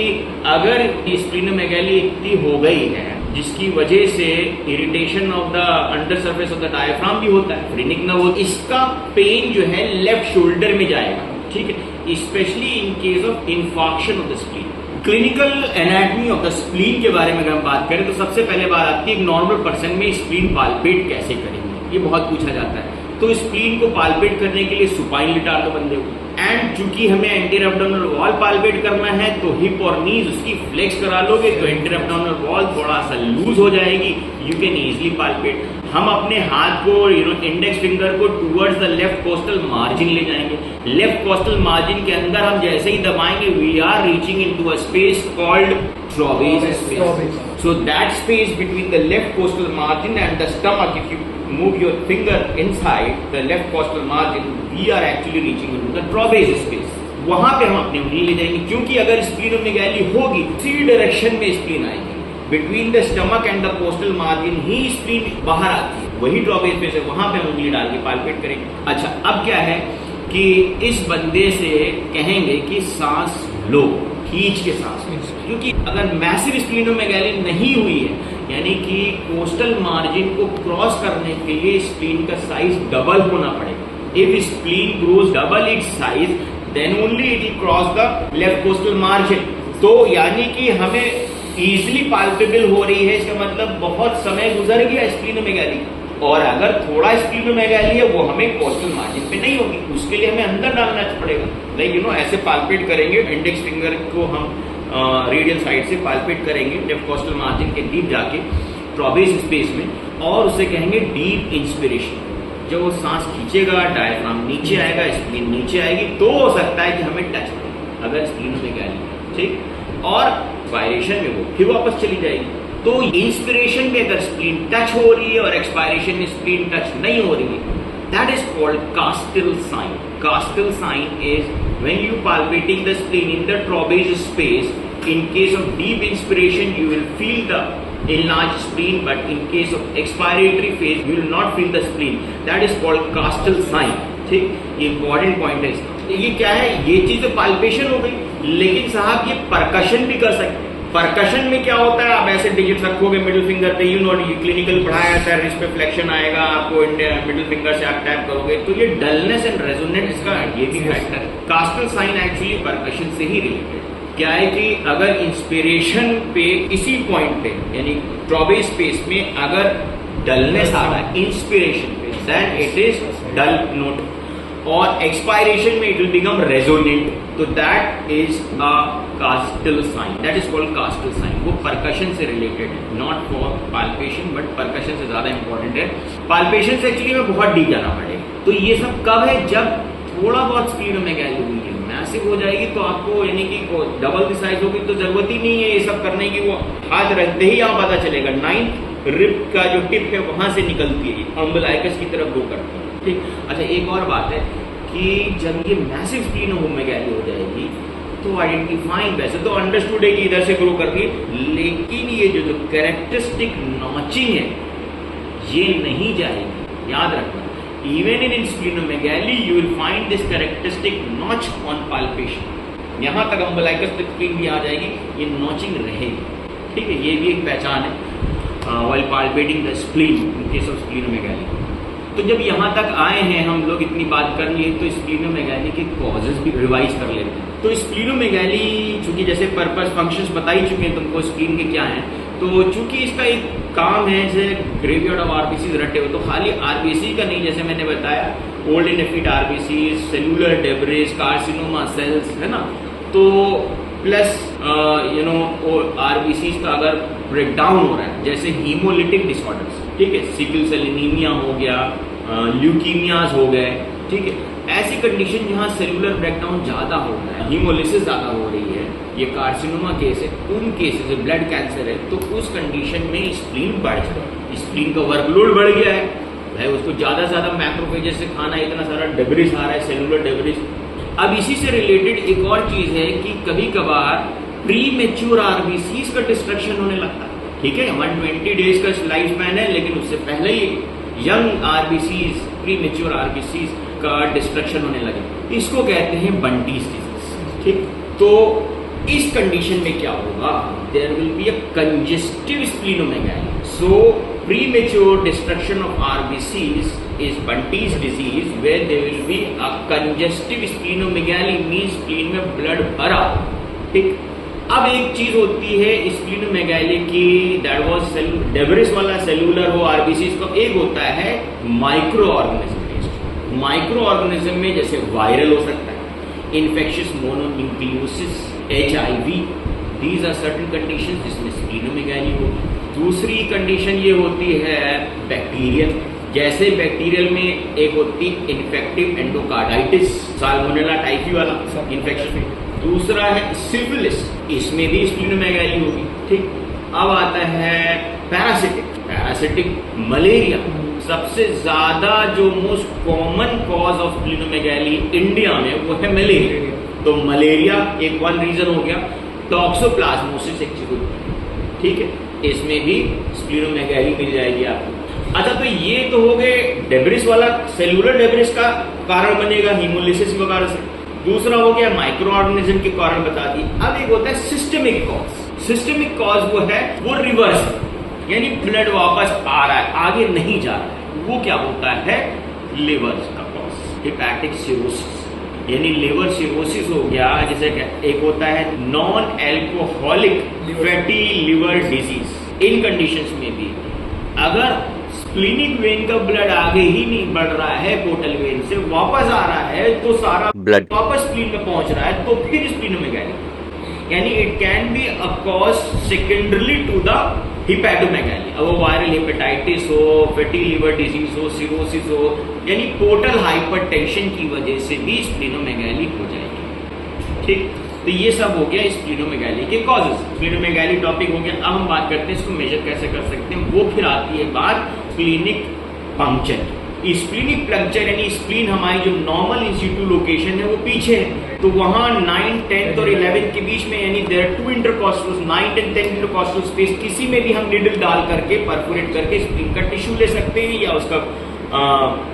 अगर स्प्लीनोमेगाली इतनी हो गई है जिसकी वजह से irritation of the under surface of the diaphragm भी होता है, फ्रेनिक नर्व, इसका पेन जो है लेफ्ट शोल्डर में जाएगा। ठीक है, specially in case of infarction of the spleen. Clinical anatomy of the spleen के बारे में अगर हम बात करें तो सबसे पहले बात आती है एक नॉर्मल पर्सन में स्प्लीन पाल्पेट कैसे करेंगे, ये बहुत पूछा जाता है। तो स्प्लीन को पाल्पेट करने के लिए सुपाइन लिटार तो बंदे को, एंड चूंकि हमें एंटीरियर एब्डोमिनल वॉल पाल्पेट करना है तो हिप और नीज उसकी फ्लेक्स करा लोगे तो एंटीरियर एब्डोमिनल वॉल थोड़ा सा लूज हो जाएगी, यू कैन इजीली पाल्पेट। हम अपने हाथ को, इंडेक्स फिंगर को towards the left costal margin ले जाएंगे। लेफ्ट कोस्टल मार्जिन के अंदर हम जैसे ही दबाएंगे we are reaching into a space called Traube's space. So that space between the left costal margin and the stomach, if you move your finger inside the left costal margin, we are actually reaching into the trapeze space. वहां पे हम अपनी उंगली ले जाएंगे, क्योंकि अगर splenomegaly होगी उसी डायरेक्शन में स्प्लीन आएगी। Between the stomach and the costal margin he spleen बाहर आती है, वही ट्रॉबेज स्पेस है, वहां पे हम उंगली डाल के पाल्पेट करेंगे। अच्छा, अब क्या है कि इस बंदे से कहेंगे कि सांस लो, खींच के सांस, क्योंकि अगर मैसिव स्प्लीनोमेगाली नहीं हुई है, यानी कि कोस्टल मार्जिन को क्रॉस करने के लिए स्प्लीन का साइज डबल होना पड़ेगा। If spleen grows double its size then only it will cross the left costal margin. तो यानी कि हमें इजीली पाल्पेबल हो रही है, इसका मतलब बहुत समय गुजर गया स्प्लीनोमेगाली, और अगर थोड़ा स्प्लीनोमेगाली है वो हमें कोस्टल मार्जिन पे नहीं होगी, उसके लिए हमें अंदर डालना पड़ेगा। लाइक यू नो ऐसे पाल्पेट करेंगे, इंडेक्स फिंगर को हम रेडियल साइड से पाल्पेट करेंगे डेप्थ कोस्टल मार्जिन के डीप जाके ट्रॉबेस स्पेस में, और उसे कहेंगे डीप इंस्पिरेशन। जब वो सांस खींचेगा, डायफ्राम नीचे आएगा, स्प्लीन नीचे आएगी, तो हो सकता है कि हमें टच हो अगर स्प्लीनोमेगाली, ठीक। और एक्सपायरेशन में वो फिर वापस चली जाएगी। तो इंस्पिरेशन में अगर स्प्लीन टच हो रही है और एक्सपायरेशन में स्प्लीन टच नहीं हो रही है, that is called Kastel sign. Kastel sign is when you palpating the spleen in the Trowbridge space. In case of deep inspiration, you will feel the enlarged spleen, but in case of expiratory phase, you will not feel the spleen. That is called Kastel sign. ठीक, ये important point है इसका। ये क्या है, ये चीज तो पाल्पेशन हो गई, लेकिन साहब ये परकशन भी कर सकते हैं। परकशन में क्या होता है, आप ऐसे डिजिट रखोगे मिडिल फिंगर पे, यू नो ये क्लिनिकल पढ़ाया जाता है, रिस्ट पे फ्लेक्शन आएगा, आपको मिडिल फिंगर से आप टैप करोगे, तो ये डलनेस एंड रेजोनेंस का ये भी फैक्टर है। कास्टल साइन एक्चुअली परकशन से ही रिलेटेड क्या है कि अगर इंस्पिरेशन पे इसी पॉइंट पे यानी ट्रॉबेज स्पेस में अगर डलनेस आ रहा है इंस्पिरेशन पे, then it is dull note, और एक्सपायरेशन में इट विल बिकम रेजोनेंट, तो that is a costal sign, that is called costal sign. वो परकशन से रिलेटेड है, not for palpation, but percussion से ज्यादा इंपॉर्टेंट है। पाल्पेशन से एक्चुअली में बहुत डीप जाना पड़ेगा। तो ये सब कब है, जब थोड़ा बहुत स्प्लीनोमेगाली हुई है, मैसिव हो जाएगी तो आपको यानी कि डबल द साइज होगी तो जरूरत ही नहीं है ये सब करने की, वो हाथ रखते ही यहाँ पता चलेगा। 9th रिब का जो टिप है वहां से निकलती है, अम्बलाइकस की तरफ गो करती है, ठीक। अच्छा, एक और बात है कि जब ये मैसिव स्प्लीनोमेगाली हो जाएगी तो आइडेंटिफाइंग, वैसे तो अंडरस्टूड है कि इधर से ग्रो कर रही है, लेकिन ये जो कैरेक्टरिस्टिक नॉचिंग है ये नहीं जाएगी, याद रखना। Even in splenomegaly you will find this characteristic notch on palpation, यहाँ तक अम्बलाइकस तक भी आ जाएगी, ये नॉचिंग रहेगी, ठीक है। ये भी एक पहचान है while palpating the spleen in case of splenomegaly। तो जब यहाँ तक आए हैं हम लोग, इतनी बात कर लिए, तो स्प्लीनोमेगाली के कॉजेज भी रिवाइज कर लेते हैं। तो स्प्लीनोमेगाली चूंकि जैसे पर्पस फंक्शंस बता ही चुके हैं तुमको स्प्लीन के क्या हैं, तो चूंकि इसका एक काम है जैसे ग्रेवयार्ड ऑफ आरबीसी रटे हो, तो खाली आरबीसी का नहीं, जैसे मैंने बताया old unfit RBC, cellular debris, carcinoma cells, है ना, तो प्लस यू नो आरबीसी का अगर ब्रेकडाउन हो रहा है, जैसे हीमोलिटिक डिसऑर्डर्स, ठीक है, सिकल सेल एनीमिया हो गया, ल्यूकीमियाज हो गए, ठीक है, ऐसी कंडीशन जहाँ सेलुलर ब्रेकडाउन ज्यादा हो रहा है, हीमोलिसिस ज्यादा हो रही है, ये कार्सिनोमा केस है, उन केसेस में ब्लड कैंसर है, तो उस कंडीशन में स्प्लीन बढ़ जाता है, स्प्लीन का वर्कलोड बढ़ गया है भाई, उसको ज्यादा से ज्यादा मैक्रोफेजेस से खाना, इतना सारा डेब्रिस आ रहा है, सेलुलर डेब्रिस। अब इसी से रिलेटेड एक और चीज है कि कभी कभार प्री मेच्योर आरबीसीज का डिस्ट्रक्शन होने लगता है, ठीक है, 120 डेज का लाइफ स्पैन है, लेकिन उससे पहले ही young RBCs, premature RBCs का डिस्ट्रक्शन होने लगे, इसको कहते हैं बंटीज डिजीज, ठीक। तो इस कंडीशन में क्या होगा, there will be a congestive splenomegaly. So premature destruction of RBCs is Bunty's disease, where there will be a congestive splenomegaly, means spleen में blood भरा, ठीक। अब एक चीज होती है स्प्लीनोमेगाली की, दैट वाज डेब्रिस वाला सेलुलर हो आरबीसीज का, एक होता है माइक्रो ऑर्गेनिज्म। माइक्रो ऑर्गेनिज्म में जैसे वायरल हो सकता है, infectious mononucleosis, HIV, these are certain conditions जिसमें स्प्लीनोमेगाली होगी। दूसरी कंडीशन ये होती है बैक्टीरियल, जैसे बैक्टीरियल में एक होती इन्फेक्टिव एंडोकार्डाइटिस, साल्मोनेला टाइफी वाला इन्फेक्शन। दूसरा है सिफिलिस, इसमें भी स्प्लीनोमेगाली होगी, ठीक। अब आता है पैरासिटिक मलेरिया, सबसे ज्यादा जो most common cause of splenomegaly India में वो है मलेरिया, तो मलेरिया एक वन रीजन हो गया। टॉक्सोप्लाज्मोसिस एक चीज होती है, ठीक है, इसमें भी स्प्लीनोमेगाली मिल जाएगी आपको। अच्छा, तो ये तो हो गए डेब्रिस वाला, सेलुलर डेब्रिस का कारण बनेगा हीमोलिसिस वगैरह से। दूसरा हो गया माइक्रो ऑर्गेनिज्म के कारण बता दी। अब एक होता है सिस्टमिक कॉज। सिस्टमिक कॉज वो है, वो रिवर्स, यानी ब्लड वापस आ रहा है, आगे नहीं जा रहा है, वो क्या होता है, लिवर का कॉज, हेपेटिक सिरोसिस, यानी लिवर सिरोसिस हो गया। जैसे एक होता है non alcoholic fatty liver disease, इन कंडीशंस में भी अगर स्प्लीनिक वेन का ब्लड आगे ही नहीं बढ़ रहा है, पोर्टल वेन से वापस आ रहा है तो सारा ब्लड वापस स्प्लीन में पहुंच रहा है, तो फिर स्प्लीनोमेगाली, यानी it can be a cause secondarily to the hepatomegaly. अब वो वायरल हेपेटाइटिस हो, फैटी लिवर डिजीज हो, सिरोसिस हो, यानी पोर्टल हाइपरटेंशन की वजह से भी स्प्लीनोमेगाली हो जाएगी। ठीक, तो ये सब हो गया स्प्लीनोमेगाली के कॉजेस। स्प्लीनोमेगाली टॉपिक हो गया। अब हम बात करते हैं इसको मेजर कैसे कर सकते हैं। वो फिर आती है बात स्प्लीनिक पंक्चर। स्प्लीनिक पंक्चर यानी स्प्लीन हमारी जो नॉर्मल इंसिटू लोकेशन है वो पीछे है, तो वहां 9, 10 और 11 के बीच में, यानी there are 2 intercostal 9 and 10 intercostal space, किसी में भी हम निडल डाल करके परफोरेट करके स्प्लीन का टिश्यू ले सकते हैं, या उसका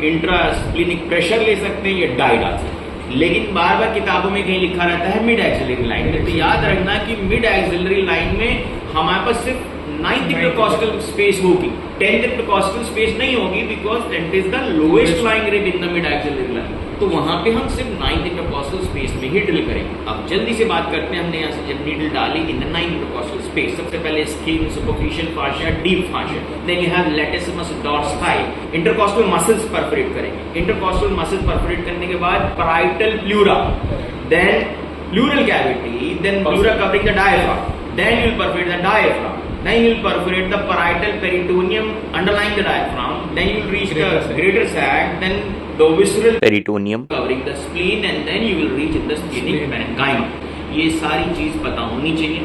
इंट्रा स्प्लीनिक प्रेशर ले सकते हैं, या डाई डाल सकते हैं। लेकिन बार बार किताबों में कहीं लिखा रहता है मिड एक्सिलरी लाइन में, तो याद रखना कि मिड एक्सिलरी लाइन में हमारे पास सिर्फ 9th इंटरकॉस्टल स्पेस होगी, 10th इंटरकॉस्टल स्पेस नहीं होगी, because that is the lowest lying rib in the mid axillary line. तो वहां पे हम सिर्फ 9th इंटरकॉस्टल स्पेस में ही ड्रिल करेंगे। अब जल्दी से बात करते हैं, हमने यहाँ से जब नीडल डाली in the 9th intercostal space, सबसे पहले skin, superficial fascia, deep fascia, then you have latissimus dorsi, intercostal muscles perforate करेंगे। इंटरकॉस्टल मसल्स परफोरेट करने के बाद parietal pleura, then pleural cavity, then pleura covering the diaphragm, then you will perforate the diaphragm, then you will perforate the parietal peritoneum underlying the diaphragm, then you will reach the greater sac, then the visceral peritoneum covering the spleen, and then you will reach in the splenic parenchyma। ये सारी चीज पता होनी चाहिए,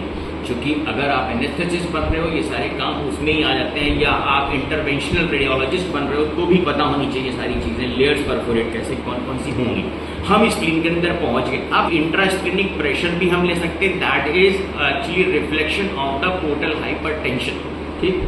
क्योंकि अगर आप anaesthetist बन रहे हो ये सारे काम उसमें ही आ जाते हैं, या आप इंटरवेंशनल रेडियोलॉजिस्ट बन रहे हो तो भी पता होनी चाहिए सारी चीजें, लेयर्स परफोरेट कैसे कौन कौन सी होंगी। हम स्प्लीन के अंदर पहुंच गए। अब इंट्रास्प्लीनिक प्रेशर भी हम ले सकते हैं, that is actually reflection of the portal hypertension. ठीक,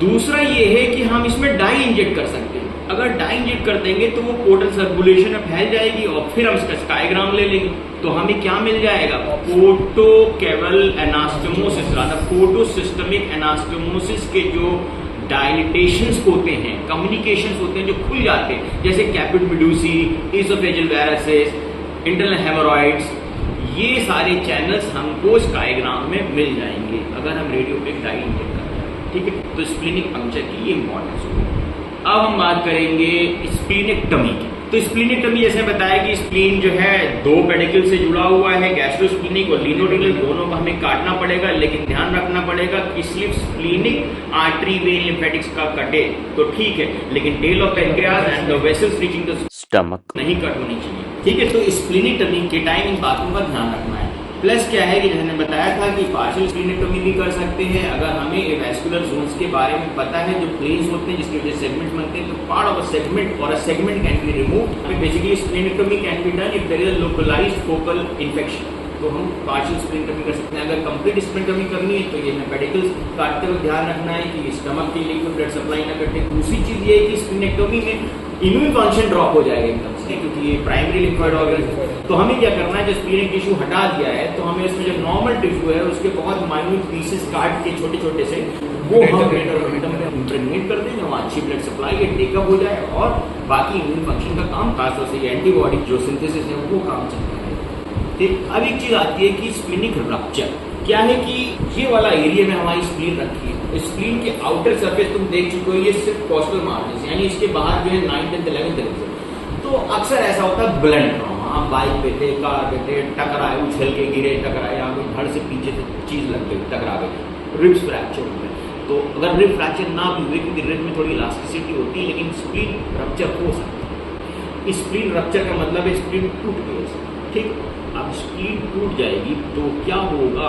दूसरा ये है कि हम इसमें डाई इंजेक्ट कर सकते हैं। अगर डाई इंजेक्ट कर देंगे तो वो पोर्टल सर्कुलेशन में फैल जाएगी और फिर हम इसका स्काईग्राम ले लेंगे, तो हमें क्या मिल जाएगा, पोर्टोकेवल एनास्टोमोसिस, पोर्टोसिस्टमिक एनास्टोमोसिस के जो डायलिटेशंस होते हैं, कम्युनिकेशंस होते हैं जो खुल जाते हैं, जैसे कैपिट medusae, oesophageal viruses, internal hemorrhoids, ये सारे चैनल्स हमको स्काईग्राम में मिल जाएंगे अगर हम रेडियोपिक डाई इंजेक्ट कर रहे हैं। ठीक है, तो स्प्लीनिक पंक्चर की ये इंपॉर्टेंस होगी। अब हम बात करेंगे स्प्लीनेक्टमी की। तो स्प्लीनेक्टमी जैसे बताया कि स्प्लीन जो है 2 पेडिकल से जुड़ा हुआ है, गैस्ट्रोस्प्लीनिक और लिनोडिनल, दोनों को हमें काटना पड़ेगा, लेकिन ध्यान रखना पड़ेगा कि सिर्फ स्प्लीनिक आर्टरी वेन लिम्फेटिक्स का कटे तो ठीक है, लेकिन tail of pancreas and the vessels reaching the stomach नहीं कट होनी चाहिए। ठीक है, तो स्प्लीनेक्टमी के टाइम इन बातों का ध्यान रखना है। प्लस क्या है कि जैसे मैंने बताया था कि पार्शियल स्प्लीनेक्टमी भी कर सकते हैं अगर हमें एवास्कुलर जोन्स के बारे में पता है, जो प्लेन्स होते हैं जिसके वजह से सेगमेंट बनते हैं, तो पार्ट ऑफ अ सेगमेंट और a segment can be removed. Basically splenectomy can be done if there is a localised focal infection, तो हम पार्शियल स्प्लीनेक्टमी कर सकते हैं। अगर कंप्लीट स्प्लीनेक्टमी करनी है तो ये पेडिकल्स काटते हुए ध्यान रखना है कि स्टमक के लिए कोई ब्लड सप्लाई ना कटे। दूसरी चीज ये है कि स्प्लीनेक्टमी में इम्यून फंक्शन ड्रॉप हो जाएगा एकदम से, क्योंकि ये प्राइमरी लिम्फोइड ऑर्गन। तो हमें क्या करना है, जो स्प्लीनिक टिश्यू हटा दिया है तो हमें इसमें जो नॉर्मल टिश्यू है उसके बहुत माइन्यूट पीसेस काट के छोटे छोटे से वो हम में इम्प्रेगनेट कर देंगे, वहाँ अच्छी ब्लड सप्लाई है, टेकअप हो जाए और बाकी इम्यून फंक्शन का काम, खासतौर से ये एंटीबॉडी जो सिंथेसिस है वो काम चलता है। ठीक, अब एक चीज आती है कि स्प्लीनिक रप्चर क्या है, कि ये वाला एरिया में हमारी स्प्लीन रखी है, स्प्लीन के आउटर सरफेस तुम देख चुके हो, ये सिर्फ कॉस्टल मार्जिन, यानी इसके बाहर जो है 9th and 11th। तो अक्सर ऐसा होता है ब्लंट ट्रॉमा, आप बाइक पे थे, कार पे थे, टकराए, उछल के गिरे, टकराए, यहाँ पे धड़ से पीछे से चीज लग गई, टकरा गई, रिब्स फ्रैक्चर हो गए। तो अगर रिब फ्रैक्चर ना भी हुए, क्योंकि रिब में थोड़ी इलास्टिसिटी होती है, लेकिन स्प्लीन रप्चर हो सकता है। स्प्लीन रप्चर का मतलब है स्प्लीन टूट गई। ठीक, अब स्प्लीन टूट जाएगी तो क्या होगा,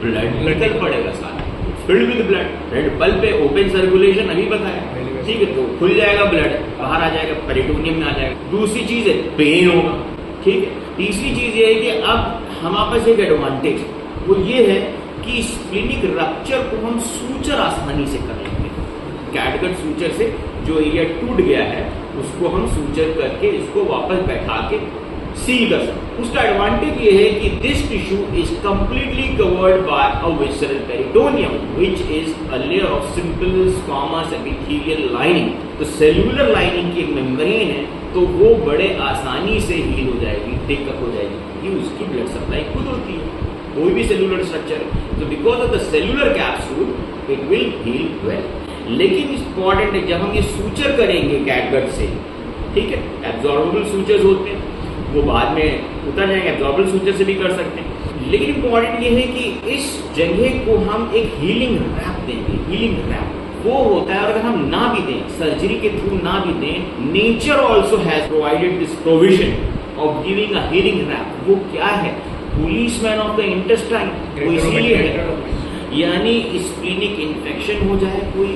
ब्लड निकल पड़ेगा सारा, filled with blood, red bulb पे ओपन सर्कुलेशन अभी बताया। ठीक है, तो खुल जाएगा, ब्लड बाहर आ जाएगा, पेरिटोनियम में आ जाएगा। दूसरी चीज है पेन होगा। ठीक है, तीसरी चीज ये है कि अब हमारे पास एक एडवांटेज वो ये है कि स्प्लीनिक रप्चर को हम सूचर आसानी से कर लेंगे। कैटगट सूचर से जो एरिया टूट गया है उसको हम सूचर करके इसको वापस बैठा के सील कर सकते। उसका एडवांटेज ये है कि this tissue is completely covered bye a visceral peritoneum which is a layer of simple squamous epithelial lining. तो सेल्यूलर लाइनिंग की एक मेम्ब्रेन है, तो वो बड़े आसानी से हील हो जाएगी, टेकअप हो जाएगी, क्योंकि उसकी ब्लड सप्लाई खुद होती है, कोई भी सेल्यूलर स्ट्रक्चर। तो because of the cellular capsule it will heal well. लेकिन इंपॉर्टेंट है जब हम ये सूचर करेंगे कैटगट से, ठीक है, एब्जॉर्बेबल सूचर्स होते हैं, वो बाद में उतर जाएंगे, एब्जॉर्बेबल सूचर से भी कर सकते हैं। लेकिन इंपॉर्टेंट ये है कि इस जगह को हम एक हीलिंग रैप देंगे। हीलिंग रैप वो होता है, और अगर हम ना भी दें, सर्जरी के थ्रू ना भी दें, nature also has provided this provision of giving a healing wrap. वो क्या है? पुलिसमैन ऑफ द इंटेस्टाइन, वो इसीलिए है, यानी स्प्लीनिक इन्फेक्शन हो जाए कोई,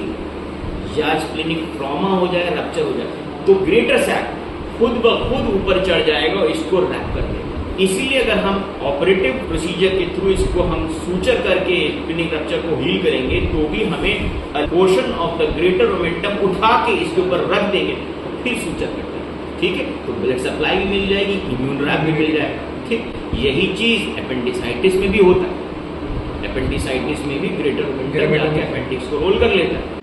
या स्प्लीनिक ट्रॉमा हो जाए, रप्चर हो जाए, तो ग्रेटर सैक खुद ब खुद ऊपर चढ़ जाएगा और इसको रैप कर देगा। इसीलिए अगर हम ऑपरेटिव प्रोसीजर के थ्रू इसको हम सूचर करके स्प्लीनिक रप्चर को हील करेंगे, तो भी हमें portion of the greater momentum उठा के इसके ऊपर रख देंगे, फिर सूचर करते हैं, ठीक है, तो ब्लड सप्लाई भी मिल जाएगी, इम्यून रैप भी मिल जाएगा, ठीक। यही चीज अपेंडिसाइटिस में भी होता है। अपेंडिसाइटिस में भी ग्रेटर मोमेंटम अपेंडिक्स को रोल कर लेता है।